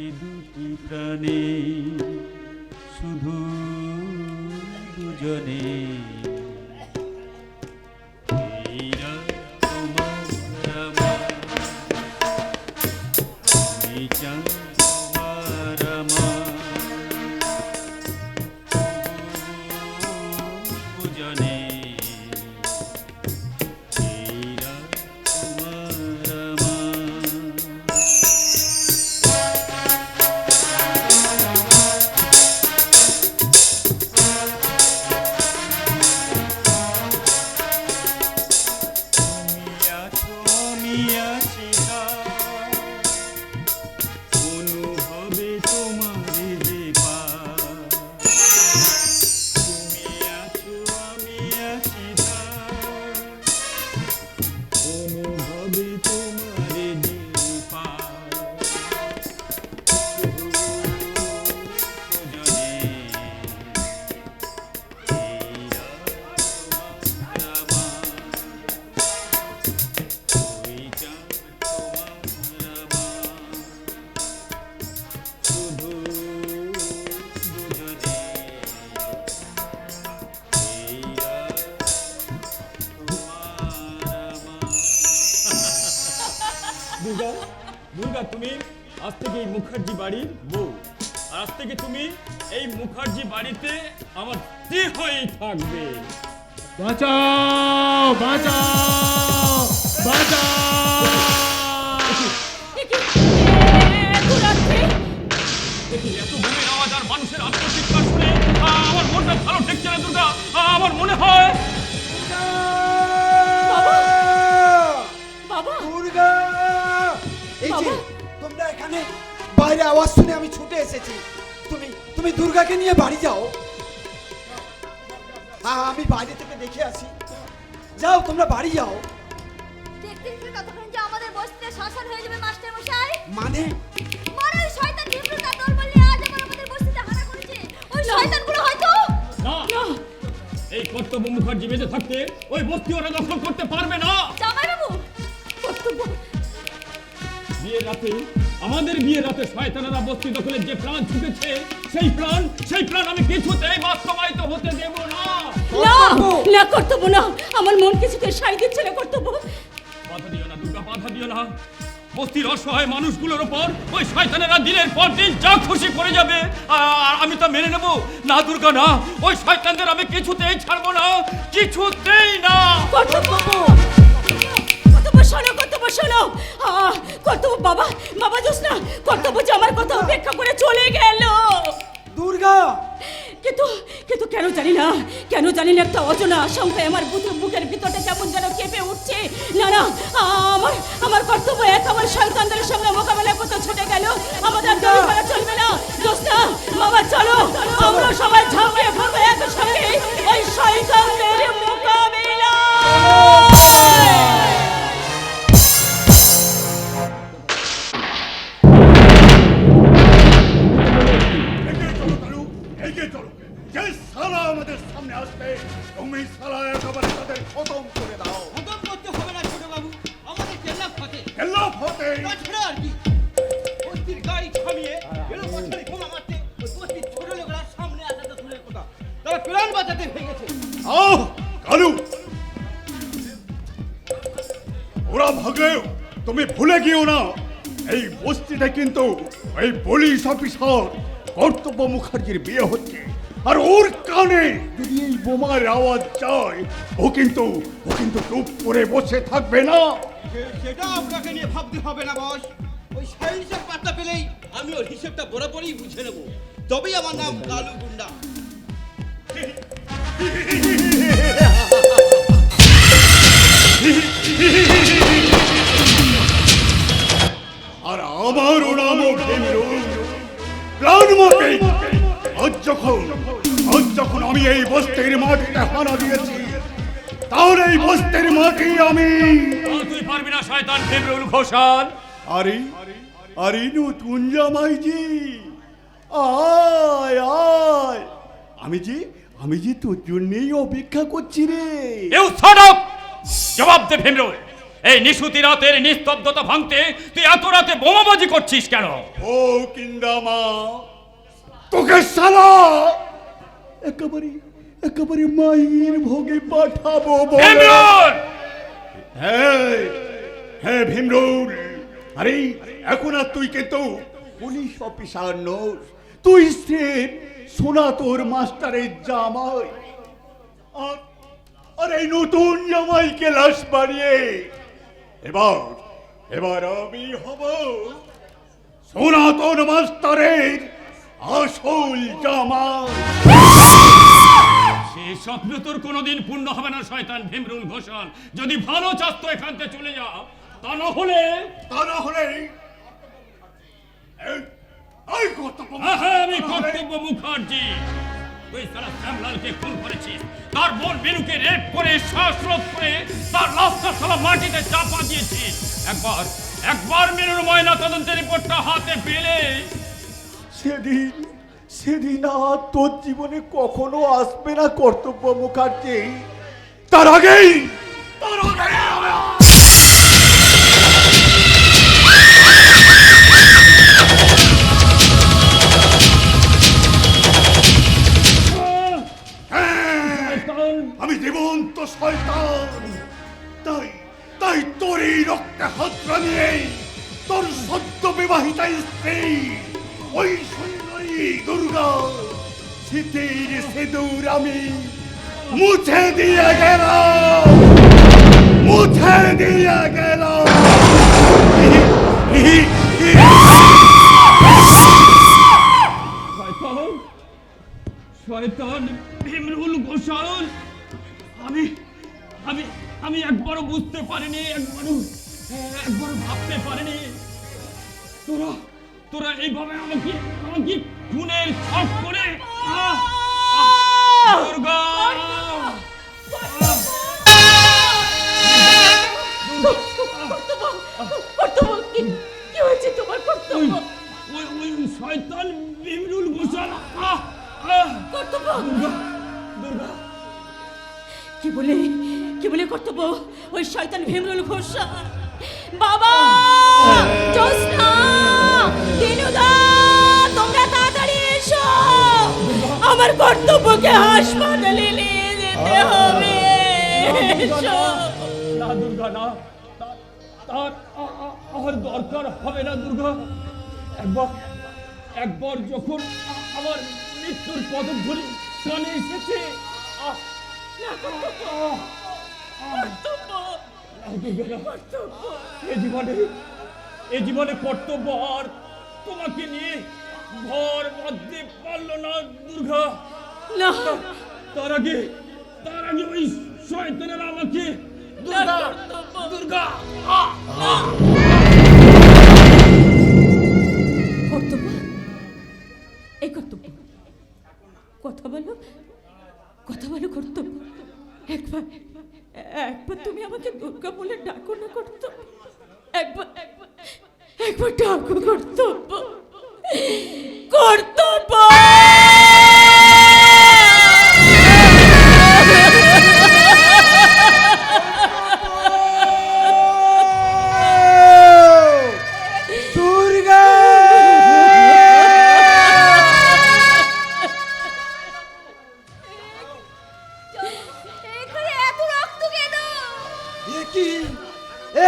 এই দুটি প্রাণে, শুধু দুজনে এই রাত তোমার আমার, এই চাঁদ তোমার আমার, দুজনে এই রাত তোমার আমার। তুমি আছো আমি আছি না, অনুভবে তোমার যে পার। তুমি আছো আমি আছি না, অনুভবে তোমার যে পার। শুধু দুজনে এই রাত তোমার আমার, ওই চাঁদ তোমার আমার, শুধু দুজনে এই রাত তোমার আমার। দুর্গা, দুর্গা তুমি আজ থেকে এই মুখার্জি বাড়ির বউ, আর আজ থেকে তুমি এই মুখার্জি বাড়িতে আমার স্ত্রী হয়েই থাকবে। বাঁচাও বাঁচাও বাঁচাও! এত ঘুমের আওয়াজ আর মানুষের আত্মচিৎকার শুনে আমার মনটা ভালো ঠেকছে না দুর্গা। আমার মনে হয় বাবা দুর্গা! এই যে তোমরা এখানে বাইরে আওয়াজ শুনে আমি ছুটে এসেছি। তুমি তুমি দুর্গাকে নিয়ে বাড়ি যাও। হ্যাঁ, আমি বাইরে থেকে দেখে আসি। যাও, তোমরা বাড়ি যাও। দেখতে দেখতে ততক্ষণ যে আমাদের বস্তিতে শাসন হয়ে যাবে মাস্টার মশাই। মানে মানে ওই শয়তান নির্বৃতা দল বললে আজ আবার আমাদের বস্তিতে হানা করেছে। ওই শয়তানগুলো হয়তো না, এই কর্তব্য মুখার্জি বেঁচে থাকতে ওই বস্তি ওরা দখল করতে পারবে না। জামাইবাবু কর্তব্য বিয়ের রাতে, আমাদের বিয়ের রাতে শয়তানেরা বস্তি দখলের যে প্ল্যান ছুটেছে, সেই প্ল্যান আমি কিছুতেই বাস্তবায়িত হতে দেব না। না না কর্তব্য না, আমার মন কিছুতে সাই দিচ্ছে না কর্তব্য। বাধা দিও না দুর্গা, বাধা দিও না। বস্তির অসহায় মানুষগুলোর উপর ওই শয়তানেরা দিনের পর দিন যা খুশি করে যাবে, আর আমি তা মেনে নেব না দুর্গা, না। ওই শয়তানদের আমি কিছুতেই ছাড়বো না, কিছুতেই না। কর্তব্য শোনো, কর্তব্য শোনো। কর্তব্য বাবা, বাবা জোসনা, কর্তব্য যে আমার কথা উপেক্ষা করে চলে গেল। দুর্গা! কিন্তু কিন্তু কেন জানি না একটা অজানা আশঙ্কায় আমার বুকের ভিতরটা কেমন যেন কেঁপে উঠছে। না না, আমার কর্তব্য এক আমার শয়তানদের সঙ্গে মোকাবেলা করতে ছুটে গেল। আমাদের আর দেরি করা চলবে না। জোসনা, বাবা চলো, আমরা সবাই ঝাঁপিয়ে পড়বো একসঙ্গে ওই শয়তানদের মোকাবেলা। এগিয়ে চলো কালু, এগিয়ে চলো। যে সালা আমাদের সামনে আসবে, তুমি সালা একেবারে তাদের খতম করে দাও। খতম করতে হবে না ছোট বাবু, আমাদের কেল্লা ফাটে। খেলা হতে তাছাড়া আর কি, বস্তির গাড়ি থামিয়ে এলো পাথারে বোমা মারতে, ওই বস্তির ছোট লোকেরা সামনে আসাটা দূরের কথা, তারা প্রাণ বাঁচাতে ভেঙেছে। আহ কালু, ওরা ভাগলেও তুমি ভুলে গিয়েও না, এই বস্তিতে কিন্তু এই পুলিশ অফিসার কর্তব্য মুখার্জির বিয়ে হচ্ছে। আর ওর কানে যদি এই বোমার আওয়াজ যায়, ও কিন্তু চুপ করে বসে থাকবে না। সেটা আপনাকে নিয়ে ভাবতে হবে না বস। ওই সাইন্সের পাত্তা পেলেই আমি ওর হিসেবটা বরাবরই বুঝে নেব। তবেই আমার নাম কালু গুন্ডা। আর আমারও নাম ভীমরু। প্রাণ মাকে আজ যখন আমি এই বস্তির মাটিতে হানা দিয়েছি, তাহলে এই বস্তির মাটি আমি তুই পারবি না শয়তান ভীমরুল ঘোষাল। আরে নতুন জামাইজি, আয় আয়, আমি যে তোর জন্যই অপেক্ষা করছি রে। You shut up! জবাব দে ভীমরুল, এই নিশুতি রাতের নিস্তব্ধতা ভাঙতে তুই এত রাতে বোমাবাজি করছিস কেন? ও কিন্দামা, তোকে সালা একেবারে মায়ের ভোগে পাঠাবো বলে। ভীমরুল! হ্যাঁ ভীমরুল, আরে এখন আর তুই কিন্তু পুলিশ অফিসার নোস, তুই স্রেফ সোনা তোর মাস্টারের জামাই। আর এই নতুন জামাইকে লাশ বাড়িয়ে এবার আমি হব সনাতন মাস্টারের আসল জামাই। সেই স্বপ্ন তোর কোনোদিন পূর্ণ হবে না শয়তান ভীমরুল ঘোষাল। যদি ভালো চাস তো এখান থেকে চলে যা, তা না হলে আমি কর্তব্য মুখার্জি, তুই সারা শ্যামলালকে খুন করেছিস, তার বোন বেনুকে রেপ করে শ্বাসরোধ করে তার লাশটা সারা মাটিতে চাপা দিয়েছিস। একবার মেনুর ময়না তদন্তের রিপোর্টটা হাতে পেলে সেদিন আর তোর জীবনে কখনো আসবে না কর্তব্য মুখার্জি। তার আগেই আমি জীবন্ত শয়তান, তাই তোর এই রক্তে হাত রাঙিয়ে তোর সদ্য বিবাহিতা স্ত্রী ওই সুন্দরী দুর্গা শীতের সিঁদুর আমি মুছে দিয়ে গেলাম। শয়তান ভীমরুল ঘোষাল, আমি একবারও বুঝতে পারিনি, একবারও ভাবতে পারিনি তোরা এইভাবে আমাকে খুনের ছক করে। দুর্গা! কি হয়েছে তোমার কর্তব্য? ওই শয়তান ভীমরুল ঘোষাল। কর্তব্য দুর্গা! কি বলে কর্তব্য? ওই শয়তান ভীমরুল ঘোষাল। বাবা, জোসনা, দিনুদা, তোমরা তাড়াতাড়ি এসো, আমার কর্তব্যকে হাসপাতালে নিয়ে যেতে হবে। এসো। না দুর্গা, না, তার আর দরকার হবে না দুর্গা। একবার যখন আমার মৃত্যুর পদধূলি কানে এসেছে, এ জীবনে কর্তব্য আর তোমাকে নিয়ে ঘর বাঁধতে পারলো না দুর্গা। না, তার আগে ওই শয়তানেরা আমাকে দুর্গা দুর্গা কর্তব্য, এই কর্তব্য, কথা বলো কর্তব্য। একবার তুমি আমাকে দুর্গা বলে ডাকো না কর্তব্য। একবার ডাকো কর্তব্য।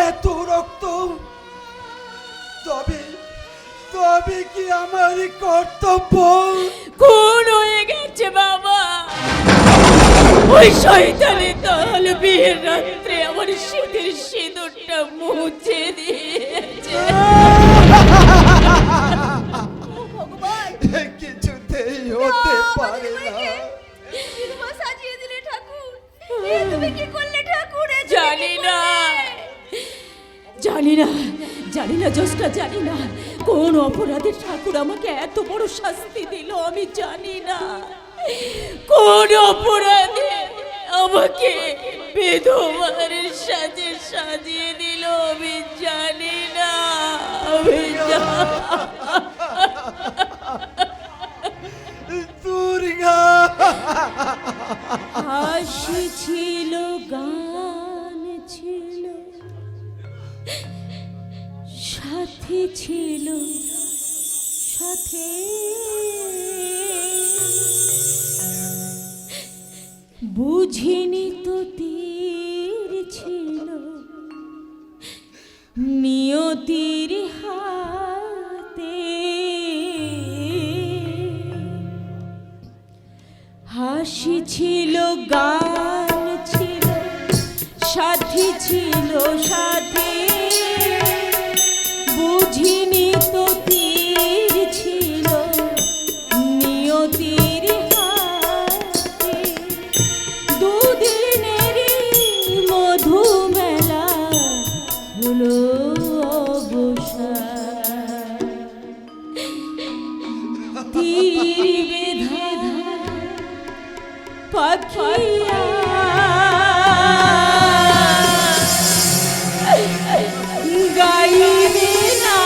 এত রক্ত, তবে কি আমার কর্তব্য? খুন হয়ে গেছে বাবা। ওই শয়তানের দল বিয়ের রাত্রে আমার শীতের সিঁদুরটা মুছে দিয়েছে। ভগবান, কিছুতেই হতে পারে না। বিধবা সাজিয়ে দিলে ঠাকুর। তুমি কি করলে ঠাকুর? জানি না জোসটা, জানি না। কোন অপরাধে ঠাকুর আমাকে এত বড় শাস্তি দিল আমি জানি না। কোন অপরাধে আমাকে বিধবার সাজে সাজিয়ে দিল আমি জানি না। দুর্গা হাসি ছিল, গান ছিল, সাথী ছিল সাথে, বুঝিনি তো তীর ছিল নিয়তির হাতে। হাসি ছিল, গান ছিল, সাথী ছিল সাথে, বুঝিনি তো তীর ছিল নিয়তির হাতে। দুদিনেরই মধু মেলা হলো অবসান। তীর বেধা পাখিয়া গাইবে না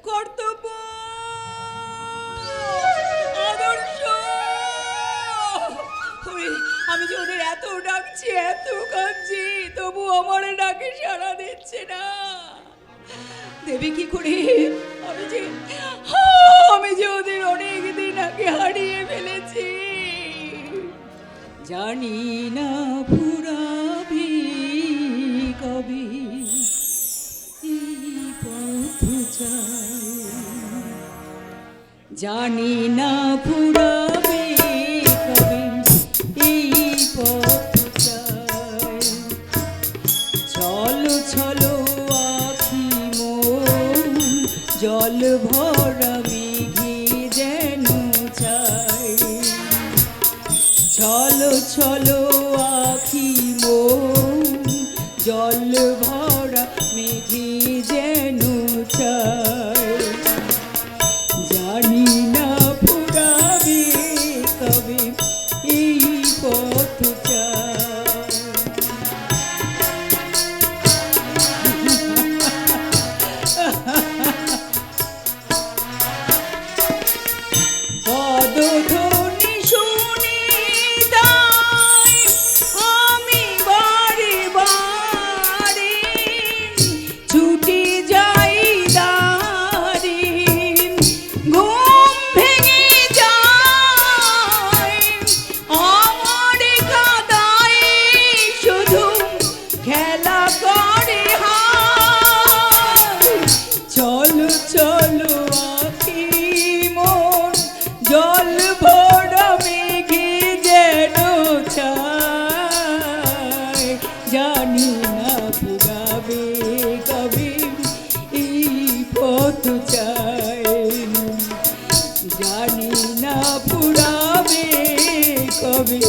কর্তব্য আদর্শ। আমি যে ওদের এত ডাকছি এত কাঁদছি তবু আমার ডাকে সাড়া দিচ্ছে না। দেবে কি করে? আমি যে ওদের অনেক দিন আগে হারিয়ে ফেলেছি। জানি না ফুরাবি কবি পথ চাই, জানি না ফুরাবে কবে এই পথ চাই। চলো চলো আখি মন জল ভরা মেঘে যেন চাই। চলো চলো আখি মন জল ভরা মেঘে যেন চাই। জানি না ফুরাবে কবে এই পথ চাই। পদধ্বনি শুনি তাই আমি বারে বারে ছুটে যাই দাঁড়ি। ঘুম ভেঙে যায় আমার কাদায় শুধু খেলা করে হায়। চলো চলো আখি মন জল ভরা মেঘে যেন চাই। জানি না ফুরাবে কবে এই পথ চাই। জানি না ফুরাবে কবে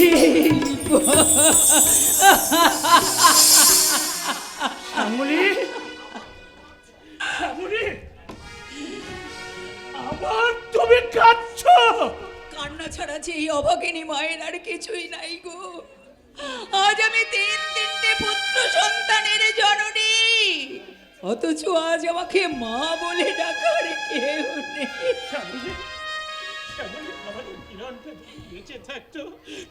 এই শ্যামলী, শ্যামলী, আবার তুমি কাঁদছো? কান্না ছাড়া যে এই অভাগিনী মায়ের আর কিছুই নাই গো। আজ আমি তিনটে পুত্র সন্তানের জননী, অথচ আজ আমাকে মা বলে ডাকার কেউ নেই। শ্যামলী, শ্যামলী, আমার বিরানটা বেঁচে থাকতো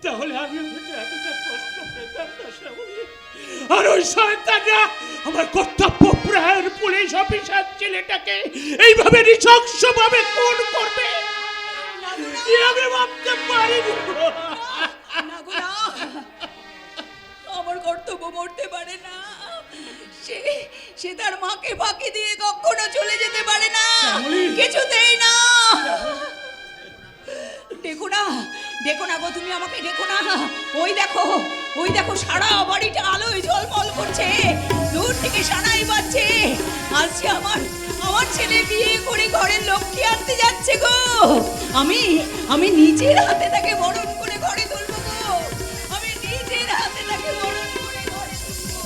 তাহলে আমি হয়তো এতটা কষ্ট পেতাম না শ্যামলী। আর ওই শয়তানরা আমার কর্তব্য প্রায়ের পুলিশ অফিসার ছেলেটাকে এইভাবে নৃশংসভাবে খুন করবে আমি ভাবতে পারিনি। না গো না, আমার কর্তব্য মরতে পারে না। সে তার মাকে ফাঁকি দিয়ে কখনো চলে যেতে পারে না, কিছুতেই না। দেখো না, দেখো না গো, তুমি আমাকে দেখো না। ওই দেখো, ওই দেখো, সারা বাড়িটা আলোয় ঝলমল করছে, দূর থেকে সানাই বাজছে। আজকে আমার ছেলে বিয়ে করে ঘরের লক্ষ্মী আনতে যাচ্ছে গো। আমি নিজের হাতে তাকে বরণ করে ঘরে তুলবো গো। আমি নিজের হাতে তাকে বরণ করে ঘরে তুলবো।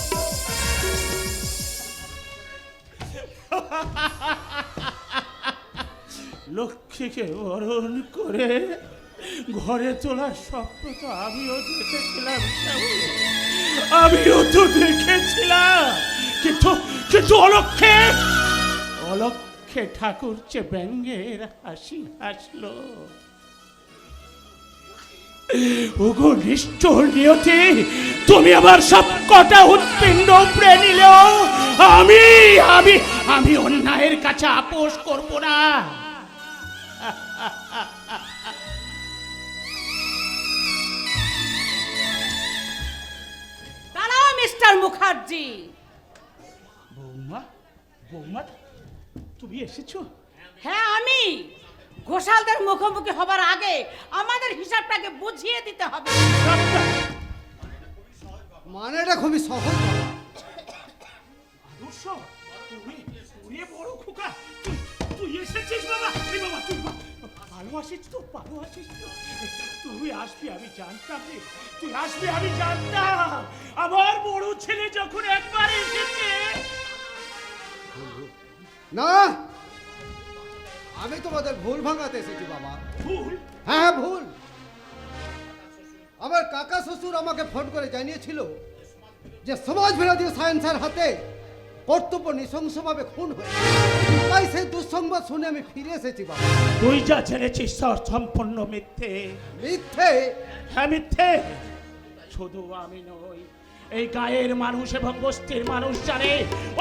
লক্ষ্মীকে বরণ করে ঘরে তোলার স্বপ্ন তো আমিও দেখেছিলাম শ্যামলী। আমিও তো দেখেছিলাম, কিন্তু অলক্ষে ঠাকুর চে ব্যঙ্গের হাসি হাসলো। ওগো নিষ্ঠুর নিয়তি, তুমি আবার সব কটা উৎপিণ্ড উপড়ে নিলেও আমি অন্যায়ের কাছে আপোষ করব না। দাঁড়াও মিস্টার মুখার্জি। বৌমা তুমি এসেছো? হ্যাঁ আমি। ঘোষালদের মুখোমুখি হবার আগে আমাদের হিসাবটাকে বুঝিয়ে দিতে হবে। মানেটা খুবই সহজ বাবা। আদর্শ, তুমি বড় খোকা, তুই এসেছিস বাবা। এই বাবা, তুই ভালো আছিস তো? ভালো আছিস তো? তুই আসবি আমি জানতাম রে, তুই আসবি আমি জানতাম। আমার বড় ছেলে যখন একবার এসেছে। না, আমি তোমাদের ভুল ভাঙাতে এসেছি বাবা। ভুল? হ্যাঁ ভুল। আমার কাকা শ্বশুর আমাকে ফোন করে জানিয়েছিল যে সমাজ বিরোধী সায়েন্সের হাতে কর্তব্য নৃশংসভাবে খুন হয়েছে। তাই সেই দুঃসংবাদ শুনে আমি ফিরে এসেছি বাবা। তুই যা জেনেছিস সব সম্পূর্ণ মিথ্যে। মিথ্যে? হ্যাঁ মিথ্যে। শুধু আমি নই, এই গায়ের মানুষ এবং বস্তির মানুষ জানে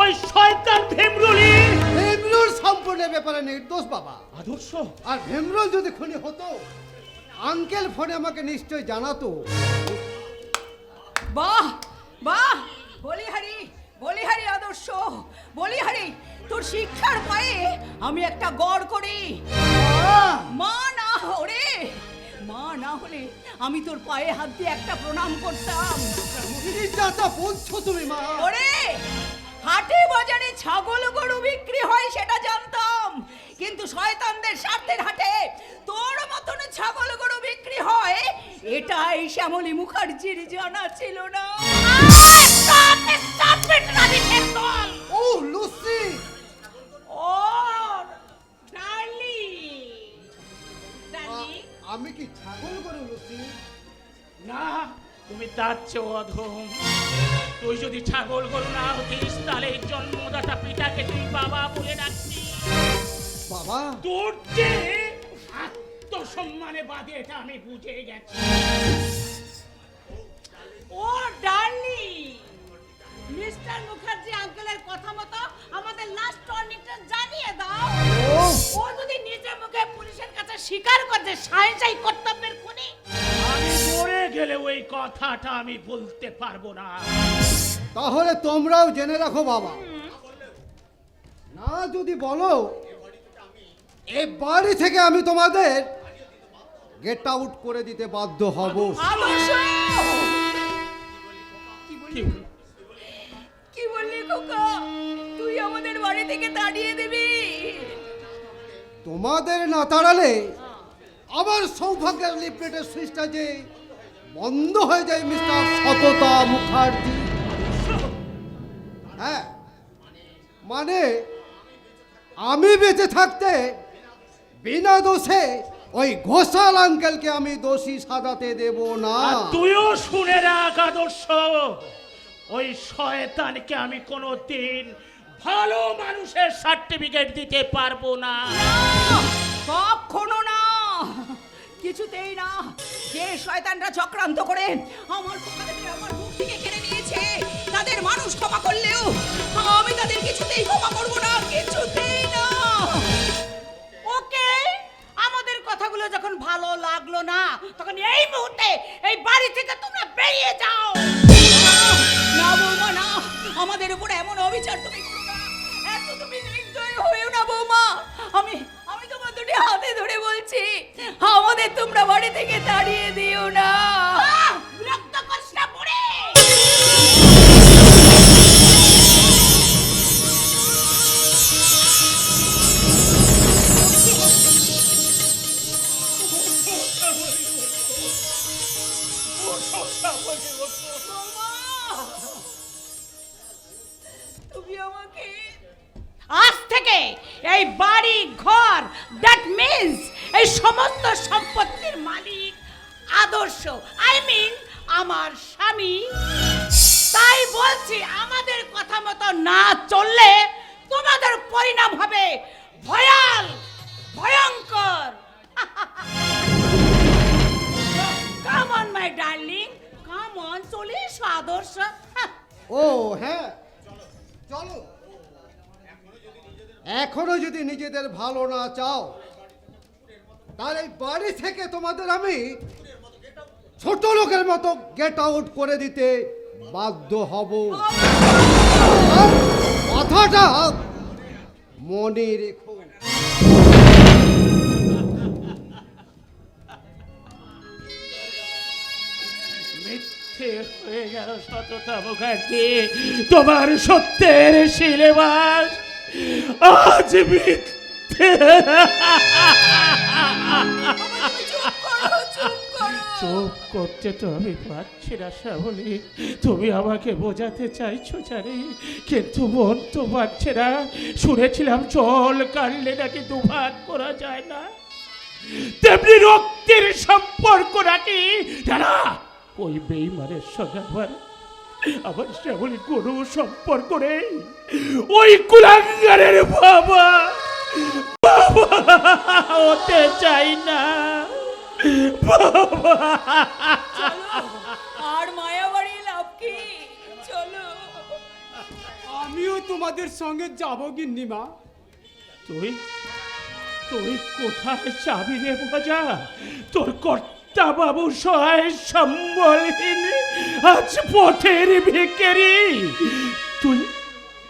ওই শয়তান ভীমরুল সম্পূর্ণ ব্যাপারে নির্দোষ বাবা। আদর্শ, আর ভীমরুল যদি খুনি হতো আঙ্কেল ফোনে আমাকে নিশ্চয় জানাতো। বাহ বাহ, বলিহারি আদর্শ, বলিহারি, তোর শিক্ষার পায়ে আমি একটা গড় করি। মা না হলে আমি তোর পায়ে হাত দিয়ে একটা প্রণাম করতাম। যা বলছো তুমি মা। ওরে, হাটে বাজারে ছাগল গরু বিক্রি হয় সেটা জানতাম, কিন্তু শয়তানদের স্বার্থের হাটে তোর মতন ছাগল গরু বিক্রি হয় এটাই শ্যামলী মুখার্জির জানা ছিল না। ও লুসি, ও ডার্লিং, আমি কি ছাগল গরু লুসি? না, তুমি তার চেয়েও অধম। তুই যদি ছাগল গরু না হতিস তাহলে জন্মদাতা পিতাকে তুই বাবা বলে ডাকতিস। বাবা, তোর যে আত্মসম্মানে বাদে এটা আমি বুঝে গেছি। ও ডার্লিং, মিস্টার মুখার্জি আঙ্কেলের কথা মতো আমাদের লাস্ট টর্নিংটা জানিয়ে দাও। ও যদি নিজে মুখে পুলিশের কাছে স্বীকার করে যে সায়েন্সাই কর্তব্যের খুনি, আমি মরে গেলে ওই কথাটা আমি বলতে পারবো না। তাহলে তোমরাও জেনে রাখো বাবা, না যদি বলো এই বাড়ি থেকে আমি তোমাদের গেট আউট করে দিতে বাধ্য হব। আদর্শ, কি বললি খোকা? তুই আমাদের বাড়ি থেকে তাড়িয়ে দিবি? তোমাদের না তাড়ালে আবার সৌভাগ্যের লিফলেটের সুইচটা যে বন্ধ হয়ে যায় মিস্টার সততা মুখার্জি। হ্যাঁ, মানে আমি বেঁচে থাকতে বিনা দোষে ওই ঘোষাল আঙ্কেলকে আমি দোষী সাজাতে দেব না। আর তুইও শুনে রাখ আদর্শ, ওই শয়তানকে আমি কোনোদিন ভালো মানুষের সার্টিফিকেট দিতে পারবো না। কখনো না, কিছুতেই না। যে শয়তানরা চক্রান্ত করে আমার খোকাদের আমার মুখ থেকে কেড়ে নিয়েছে, তাদের মানুষ ক্ষমা করলেও আমি তাদের কিছুতেই ক্ষমা করব না, কিছুতেই না। ওকে, আমাদের কথাগুলো যখন ভালো লাগলো না তখন এই মুহূর্তে এই বাড়ি থেকে তোমরা বেরিয়ে যাও। না বৌমা, না, আমাদের উপর এমন অবিচার তুমি করো না। হয়েও না বৌমা, আমি আমি তোমার দুটি হাতে ধরে বলছি, আমাদের তোমরা বাড়ি থেকে তাড়িয়ে দিও না। বিরক্ত করিস না বুড়ি। তুমি আমাকে আজ থেকে এই বাড়ি ঘর, দ্যাট মিন্স এই সমস্ত সম্পত্তির মালিক আদর্শ, আই মিন আমার স্বামী। তাই বলছি, আমাদের কথা মতো না চললে তোমাদের পরিণাম হবে ভয়াল, ভয়ঙ্কর। Come on my darling, come on, চলে এসো আদর্শ। ও হ্যাঁ, চলো। এখনো যদি নিজেদের ভালো না চাও, তাহলে এই বাড়ি থেকে তোমাদের আমি ছোট লোকের মতো গেট আউট করে দিতে বাধ্য হব। আর কথাটা মনে রেখো। মিথ্যে হয়ে গেল সততা মুখার্জি, তোমার সত্যের সিলেবাস আজ মিথ্যে। চুপ করতে তো আমি পারছি না শ্যামলী, তুমি আমাকে বোঝাতে চাইছো জানি, কিন্তু মন তো পারছে না। শুনেছিলাম জল কাটলে নাকি দুভাগ করা যায় না, তেমনি রক্তের সম্পর্ক নাকি জানা ওই বেইমানের সঙ্গে আমার শ্যামলী কোনো সম্পর্ক নেই। ওই কুলাঙ্গারের বাবা হতে চাই না বাবা। আর মায়া বাড়ি লাভ কি, চলো। আমিও তোমাদের সঙ্গে যাবো গিন্নিমা। তুই তুই কোথায় যাবি রে মজা? তোর কর্তা বাবু সহায় সম্বলহীন আজ পথের ভিখারি। তুই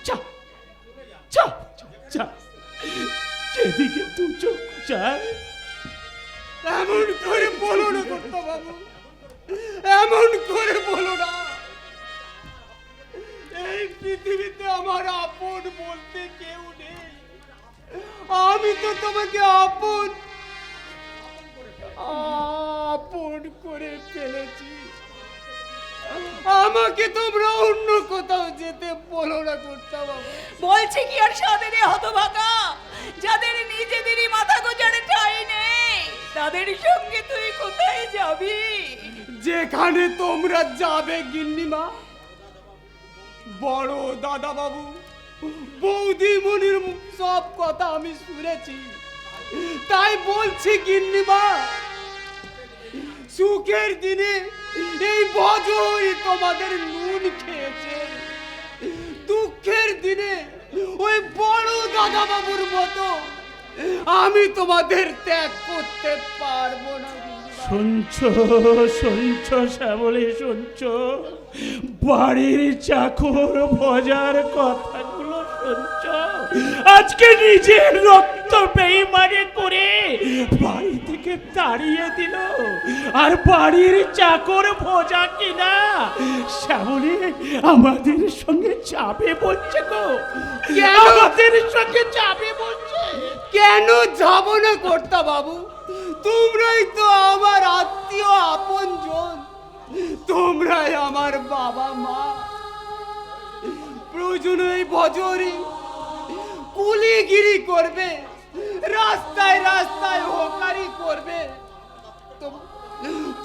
যা যা যা, যেদিকে তুই চোখ যায়। এমন করে বলো না কর্তা বাবু, এমন করে বলো না। এই পৃথিবীতে আমার আপন বলতে কেউ নেই। আমি তো তোমাকে আপন করে ফেলেছি। আমাকে তোমরা অন্য কোথাও যেতে বলো না কর্তা বাবু। বলছি কি আর সাধেরে হতভাগা, যাদের নিজেদেরই মাথা গোজারে ঠাঁই নেই, তাদের সঙ্গে তুই কোথায় যাবি? যেখানে তোমরা যাবে গিন্নিমা। বড় দাদা বাবু, বৌদিমণির সব কথা আমি শুনেছি, তাই বলছি গিন্নিমা, সুখের দিনে এই বজই তোমাদের নুন খেয়েছে, দুঃখের দিনে ওই বড় দাদা বাবুর মতো আমি তোমাদের ত্যাগ করতে পারবো না। শুনছো শুনছো শ্যামলী, শুনছো বাড়ির চাকর ভজার কথাগুলো শুনছো? আজকে নিজের রক্ত বেইমানি করে বাড়ি থেকে তাড়িয়ে দিল, আর বাড়ির চাকর ভজা কিনা শ্যামলী আমাদের সঙ্গে যাবে বলছে গো। আমাদের সঙ্গে যাবে বলছে। কেন যাব না কর্তা বাবু? তোমরাই তো আমার আত্মীয় আপনজন, তোমরাই আমার বাবা মা। প্রয়োজনে এই বজরি কুলিগিরি করবে, রাস্তায় রাস্তায় হোকারি করবে,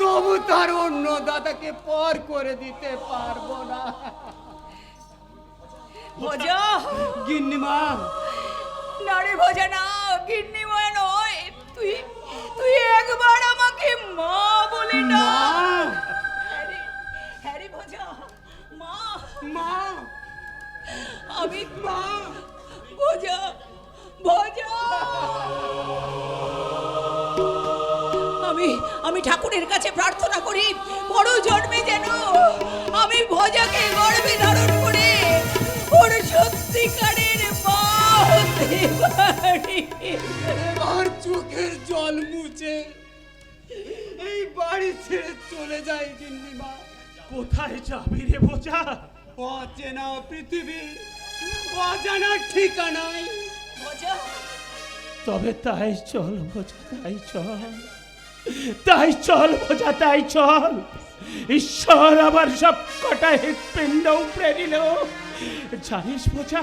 তবু তার অন্য দাদাকে পর করে দিতে পারবো না। ভোজা, গিন্নিমা, না রে ভোজা না, গিন্নিমা নয়, তুই তুই একবার আমাকে মা বলে না। হ্যাঁ রে ভোজা, মা মা, আমি মা। ভোজা ভোজা, আমি ঠাকুরের কাছে প্রার্থনা করি, বড় জন্মে যেন আমি ভোজাকে গর্ভে ধারণ করে ওর সত্যিকারের মা হতে পারি। আর চোখের জল মুছে এই বাড়ি ছেড়ে চলে যায় গিন্নিমা। কোথায় যাবি রে বোঝা? অচেনা পৃথিবীর অজানা ঠিকানায়। বোঝা, তবে তাই চল বোঝা, তাই চল, তাই চল বোঝা, তাই চল। ঈশ্বর আবার সব কটা হৃৎপিণ্ড উপড়ে নিল। জানিস বোঝা,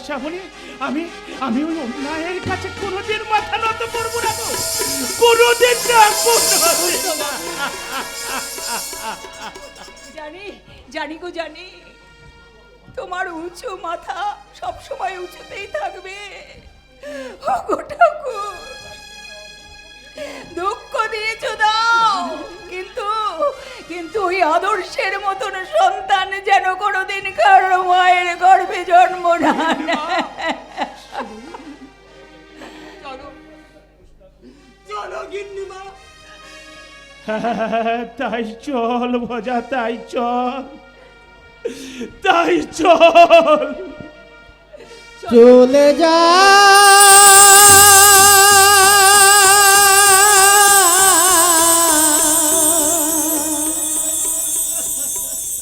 শ্যামলী, আমি আমি ওই অন্যায়ের কাছে কোনোদিন মাথা নত করবো না গো, কোনোদিন না, কোনোদিন না। জানি জানি গো জানি, তোমার উঁচু মাথা সব সময় উঁচুতেই থাকবে। ওগো ঠাকুর, দুঃখ দিয়েছ দাও, কিন্তু কিন্তু ওই আদর্শের মতন সন্তান যেন কোনোদিন কারো মায়ের গর্ভে জন্ম না নেয়। চলো গিন্নিমা। তাই চল বোঝা, তাই চল, তাই চল। চলে যা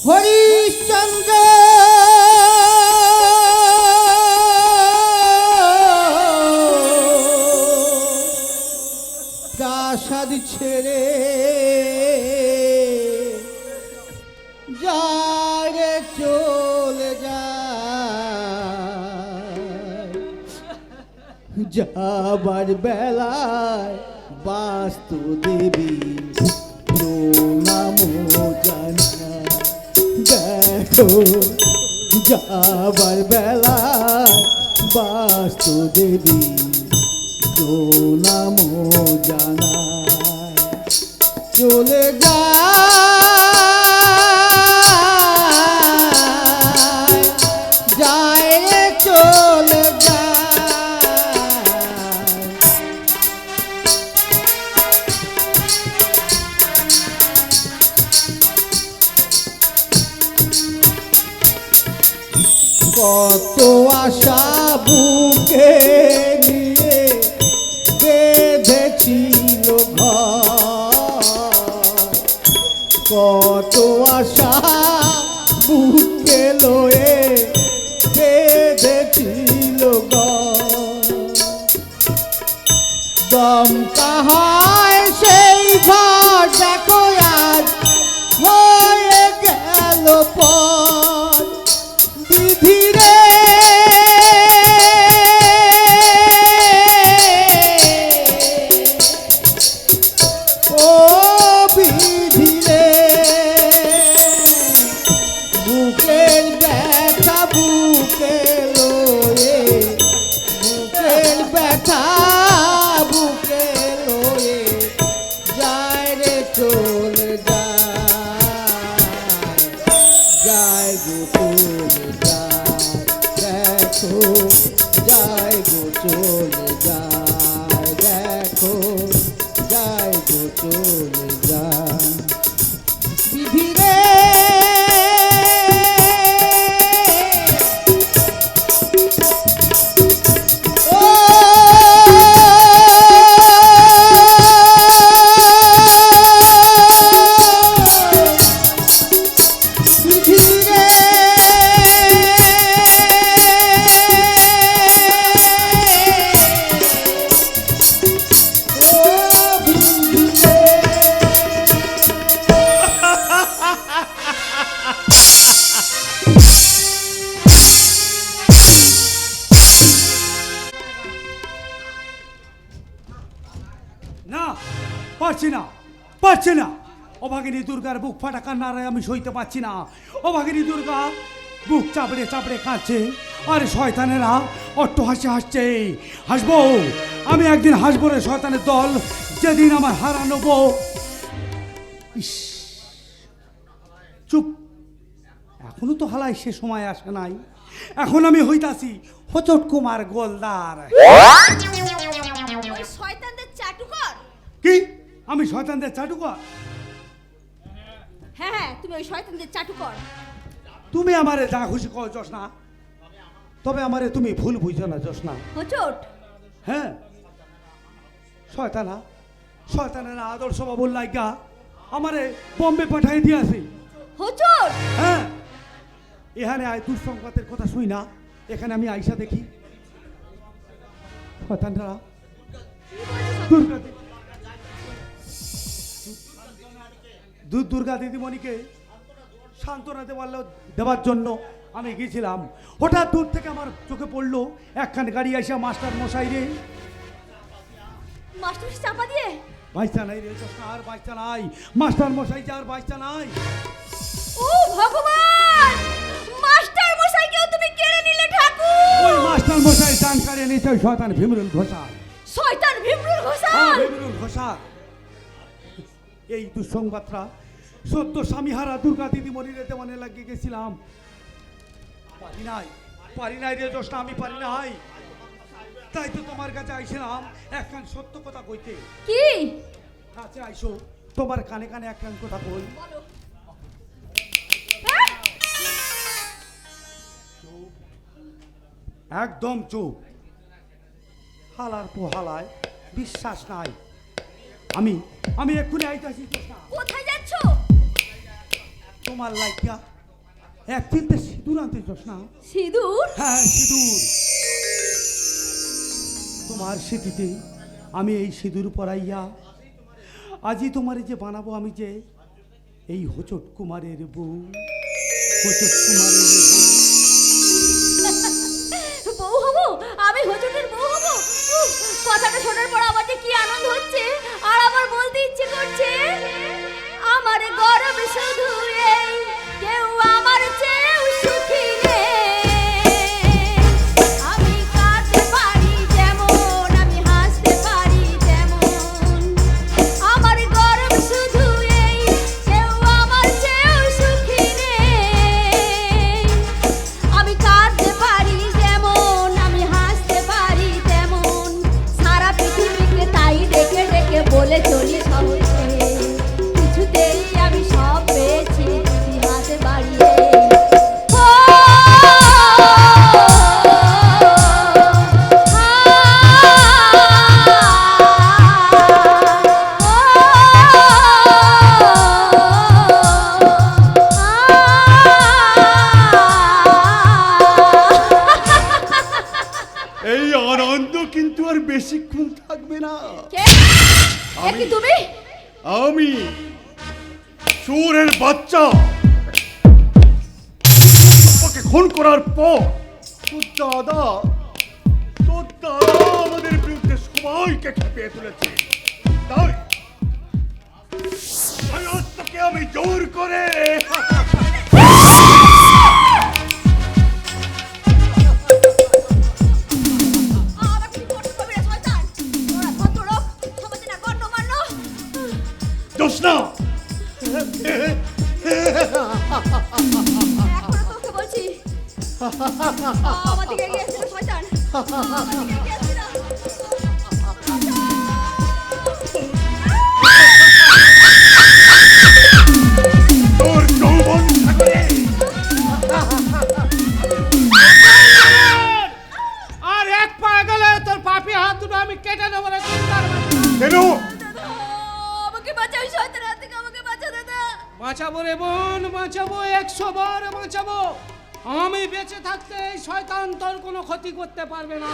হরিশ্চন্দ্র প্রাসাদ ছেড়ে যারে চলে যা, যাবার বেলায় বাস্তু দেবী প্রণাম জানা। দেখো যাবার বেলায় বাস্তু দেবী প্রণাম জানা। চলে যা যায় রে চলে যায়। কত আশা বুকে নিয়ে বেঁধেছিল ঘর, কত আশা বুকে লয়ে বেঁধেছিল ঘর। দমকা হয় সেই ঘর দেখো আজ হয়ে গেল পর। বিধিরে ও বিধিরে, বুকের ব্যথা বুকে লয়ে, বুকের ব্যথা বুকে লয়ে যায় রে চলে যায়, যায় গো চলে যায়। দেখো যায় গো চলে যায়, দেখো যায় গো চলে যায়। বিধিরে না, পারছি না, পারছি না। অভাগিনী দুর্গার বুক ফাটা কান্নারে আমি সইতে পারছি না। অভাগিনী দুর্গা বুক চাপড়ে চাপড়ে কাঁদছে, আর শয়তানেরা অট্টহাসি হাসছে। হাসবো, আমি একদিন হাসবো রে শয়তানের দল, যেদিন আমার হারানো বউ। ইস, চুপ, এখনো তো হালাই সে সময় আসে নাই। এখন আমি হইতাছি হচট কুমার গোলদার। ওই শয়তানদের চাটুকর। কি আমি শয়তানদের চাটুকর? হ্যাঁ হ্যাঁ, তুমি ওই শয়তানদের চাটুকর। তুমি আমারে যা খুশি কইছস না, তবে আমারে তুমি ভুল বুঝো না জোসনা। হোঁচট। হ্যাঁ, শয়তানের আদর্শ বাবুর লাইগা আমারে বম্বে পাঠাই দিয়েছি। হোঁচট। হ্যাঁ, এখানে আয় দুঃসংবাদের কথা শুই না, এখানে আমি আইসা দেখি শয়তানরা দুর্গা দিদিমণিকে সান্ত্বনা দেওয়ার জন্য আমি গেছিলাম। হঠাৎ দূর থেকে আমার চোখে পড়লো একখান গাড়ি আসা মাস্টার মশাই রে। মাস্টার চাপা দিয়ে বাইসা নাই রে জোসনা, আর বাইসা নাই, মাস্টার মশাই যে আর বাইসা নাই। ও ভগবান, মাস্টার মশাইকেও তুমি কেড়ে নিলে ঠাকুর। ওই মাস্টার মশাই টান কাড়িয়ে নিয়েছে ওই শয়তান ভীমরুল ঘোষাল। শয়তান ভীমরুল ঘোষাল। ভীমরুল ঘোষাল। এই দুঃসংবাদটা সত্য স্বামীহারা দুর্গা দিদিমণির দেওয়ানে লাগিয়ে গেছিলাম। পারি নাই রে জোসনা, আমি পারি নাই। তাই তো তোমার কাছে আইছিলাম একখান সত্য কথা কইতে। কি? কাছে আইসো, তোমার কানে কানে একখান কথা কই। একদম চুপ, হালার পোহালায় বিশ্বাস নাই। আমি এক্ষুনি আইতাছি। কোথায় যাচ্ছ? তোমার লাইকা এক চিলতে সিঁদুর আনতে জোসনা। সিঁদুর? হ্যাঁ, সিঁদুর। তোমার স্মৃতিতে আমি এই সিঁদুর পরাইয়া আজই তোমার যে বানাবো আমি যে এই হোঁচট কুমারের বউ। হোঁচট কুমারের বউ। বউ হবো? আমি হোঁচটের বউ হবো? উফ, কথাটা শোনার পর আমার যে কি আনন্দ হচ্ছে, আর আমার বলতে ইচ্ছে করছে আমার গরম শুধু এই, কেউ আমার চেয়েও সুখী নেই। আমি কাঁদতে পারি যেমন, আমি হাসতে পারি তেমন। আমার গরম শুধু এই, কেউ আমার চেয়েও সুখী নেই। আমি কাঁদতে পারি যেমন, আমি হাসতে পারি তেমন। সারা পৃথিবীকে তাই ডেকে ডেকে বলে চলি সহজে, কিছুতেই আমি সব পেয়েছি দুই হাতে বাড়িয়ে। ও, এই আনন্দ কিন্তু আর বেশিক্ষণ থাকবে না। কে? এ কি তুমি? আমি চোরের বাচ্চা, ওকে খুন করার পর তোর দাদা আমাদের বিরুদ্ধে সবাইকে খেপিয়ে তুলেছে। তাই আজ তোকে আমি জোর করে আমাকে কি করতে হবে রে শয়তান? তোরা ভদ্রলোক, সমাজে না গণ্যমান্য। জোসনা, এখনো তোকে বলছি, আমার দিকে এগিয়ে এসেছিল শয়তান, আমার দিকে এগিয়ে এসেছিল। তোর যৌবন থাকলে আর এক পা গেলে তোর পাপি হাত দুটো আমি কেটে নেবো রে কুত্তার বাচ্চা। কেন? দাদা, আমাকে বাঁচাও, শয়তানের হাত থেকে আমাকে বাঁচাও দাদা। বাঁচাবো রে বোন, বাঁচাবো, 100 বার বাঁচাবো। আমি বেঁচে থাকতে এই শয়তান তোর কোনো ক্ষতি করতে পারবে না।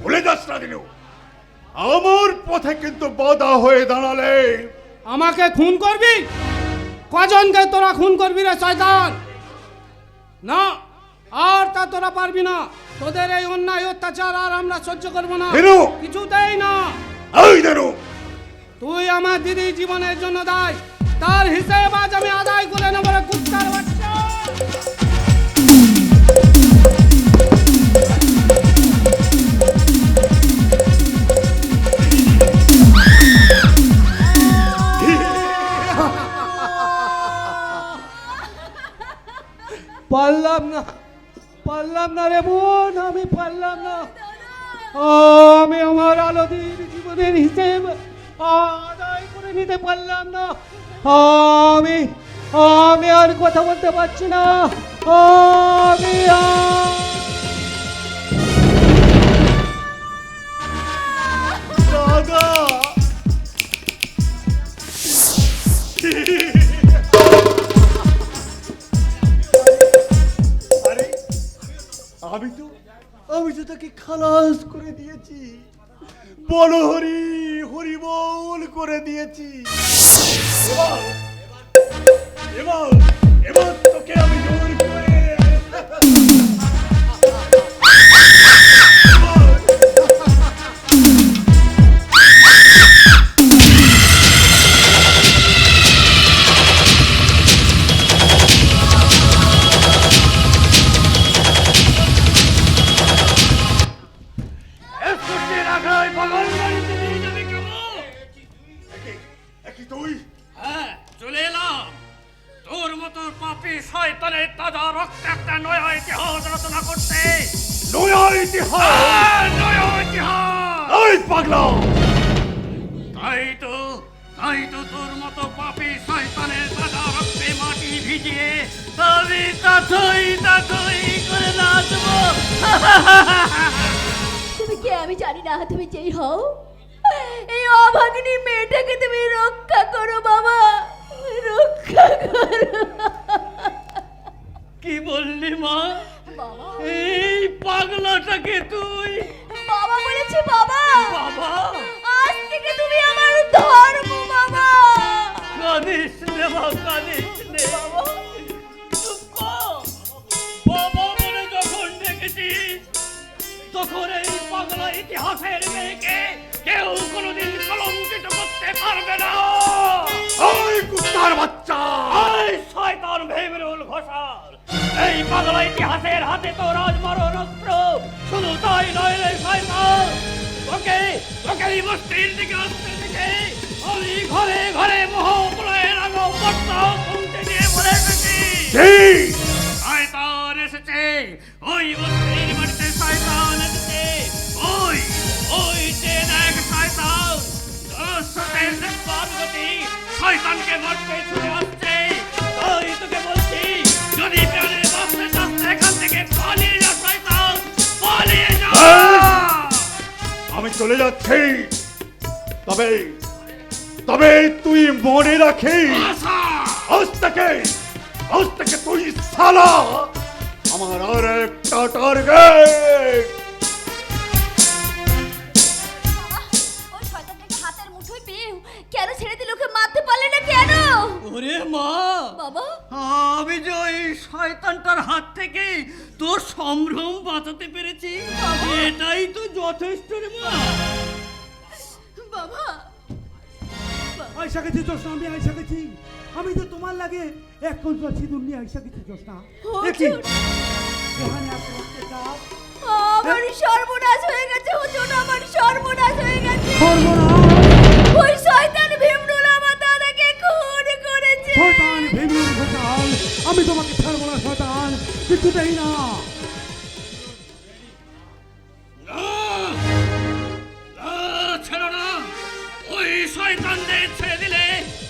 ভুলে যাস না দিনু, আমার পথে কিন্তু বাধা হয়ে দাঁড়ালে আমাকে খুন করবি? কজনকে তোরা খুন করবি রে শয়তান? না, আর তা তোরা পারবি না। তোদের এই অন্যায় অত্যাচার আর আমরা সহ্য করবো না, দিনু! কিছুতেই না। এই দিনু, তুই আমার দিদি জীবনের জন্য দায়, তার হিসেব আজ আমি আদায় করে নেবো রে কুত্তার বাচ্চা। পারলাম না রে বোন, আমি পারলাম না। আমি আমার আলোদির জীবনের হিসেব আদায় করে নিতে পারলাম না। আমি আর কথা বলতে পারছি না। দাদা আরে আমি তো তাকে খালাস করে দিয়েছি, বল হরি হরি বল করে দিয়েছি। এবার এবার এবার তোকে আমি জোর করে একই তুই হ্যাঁ, চলে এলাম। তোর মতো পাপী শয়তানের তাজা রক্ত একটা নয়া ইতিহাস রচনা করতে। নয়া ইতিহাস, হ্যাঁ, নয়া ইতিহাস। এই পাগলা, তাই তো তোর মতো পাপী শয়তানের তাজা রক্তে মাটি ভিজিয়ে আমি তাথই করে নাচবো। তুমি কে আমি জানি না, তুমি যেই হও এই অভাগিনী মেয়েটাকে তুমি রক্ষা করো বাবা, রক্ষা করো। কি বললি মা? বাবা এই পাগলাটাকে তুই? বাবা বলেছে বাবা, বাবা, আজ থেকে তুমি আমার ধর্ম বাবা। কাঁদিস নে মা, কাঁদিস নে। চুপ কর। বাবা বলে যখন ডেকেছিস তখন এই পাগলা ইতিহাসের মেয়েকে কেউ কোনোদিন কলঙ্কিত করতে পারবে না। ওই কুত্তার বাচ্চা, এই শয়তান ভীমরুল ঘোষাল, এই পাগলা ইতিহাসের হাতে তো রাজমরণ অস্ত্র। শুধু তাই নয় রে শয়তান, তোকে এই মস্তির দিকে আসতে দেখে আমি ঘরে ঘরে মহাপ্রলয়ের আলো বার্তা পৌঁছে দিয়ে বলে এসেছি। শয়তান এসেছে, ওই মস্তির বাড়িতে শয়তান এসেছে। ওই যে দেখ শয়তান, পার্বতী শয়তানকে মারতে ছুটে আসছে। তাই তোকে বলছি, যদি প্রাণে বাঁচতে চাস এখান থেকে পালিয়ে যা শয়তান, পালিয়ে যা। আমি চলে যাচ্ছি, তবে তবে তুই মনে রাখিস, আশা, আজ থেকে তুই সালা আমার আর একটা টার্গেট। ওই শয়তানটাকে হাতের মুঠোয় পেয়ে কেন ছেড়ে দিল, ওকে মারতে পারলে না কেন ওরে মা, বাবা? আমি যে ওই শয়তানটার হাত থেকে তোর সম্ভ্রম বাঁচাতে পেরেছি, এটাই তো যথেষ্ট রে মা। বাবা আয়সা গেছি জোসনা, আমি আয়সা গেছি। আমি তো তোমার লাগে এক কঞ্চা সিঁদুর নিয়ে আয়সা গেছি জোসনা। দেখি এখানে আপনি উঠতে চাও? আমার সর্বনাশ হয়ে গেছে হুজুর, আমার সর্বনাশ হয়ে গেছে। সর্বনাশ! ওই শয়তান ভীমরুল আমার দাদাকে খুন করেছে। শয়তান ভীমরুল ঘোষাল, আমি তোমাকে ছাড়বো না শয়তান, কিছুতেই না। ছেড়ো না, ওই শয়তানদের ছেড়ে দিলে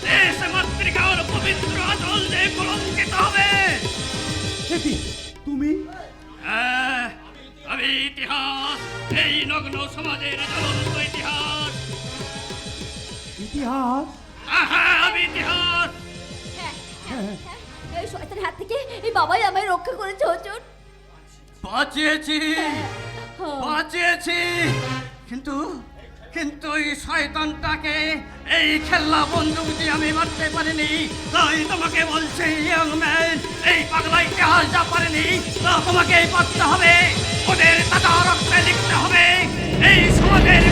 দেশ মাতৃকার পবিত্র আচল যে কলঙ্কিত হবে। দেখি তুমি হ্যাঁ, আমি ইতিহাস, এই নগ্ন সমাজের জ্বলন্ত ইতিহাস। ইতিহাস? হ্যাঁ, আমি ইতিহাস। হ্যাঁ, এই শয়তানের হাত থেকে এই বাবাই আমায় রক্ষা করেছে হুজুর। বাঁচিয়েছি, বাঁচিয়েছি, কিন্তু এই শয়তানটাকে এই খেলনা বন্দুক দিয়ে আমি মারতে পারিনি। তাই তোমাকে বলছি ইয়ং ম্যান, এই পাগলা ইতিহাস যা পারেনি তা তোমাকে পারতে হবে। ওদের তাজা রক্তে লিখতে হবে এই সমাজের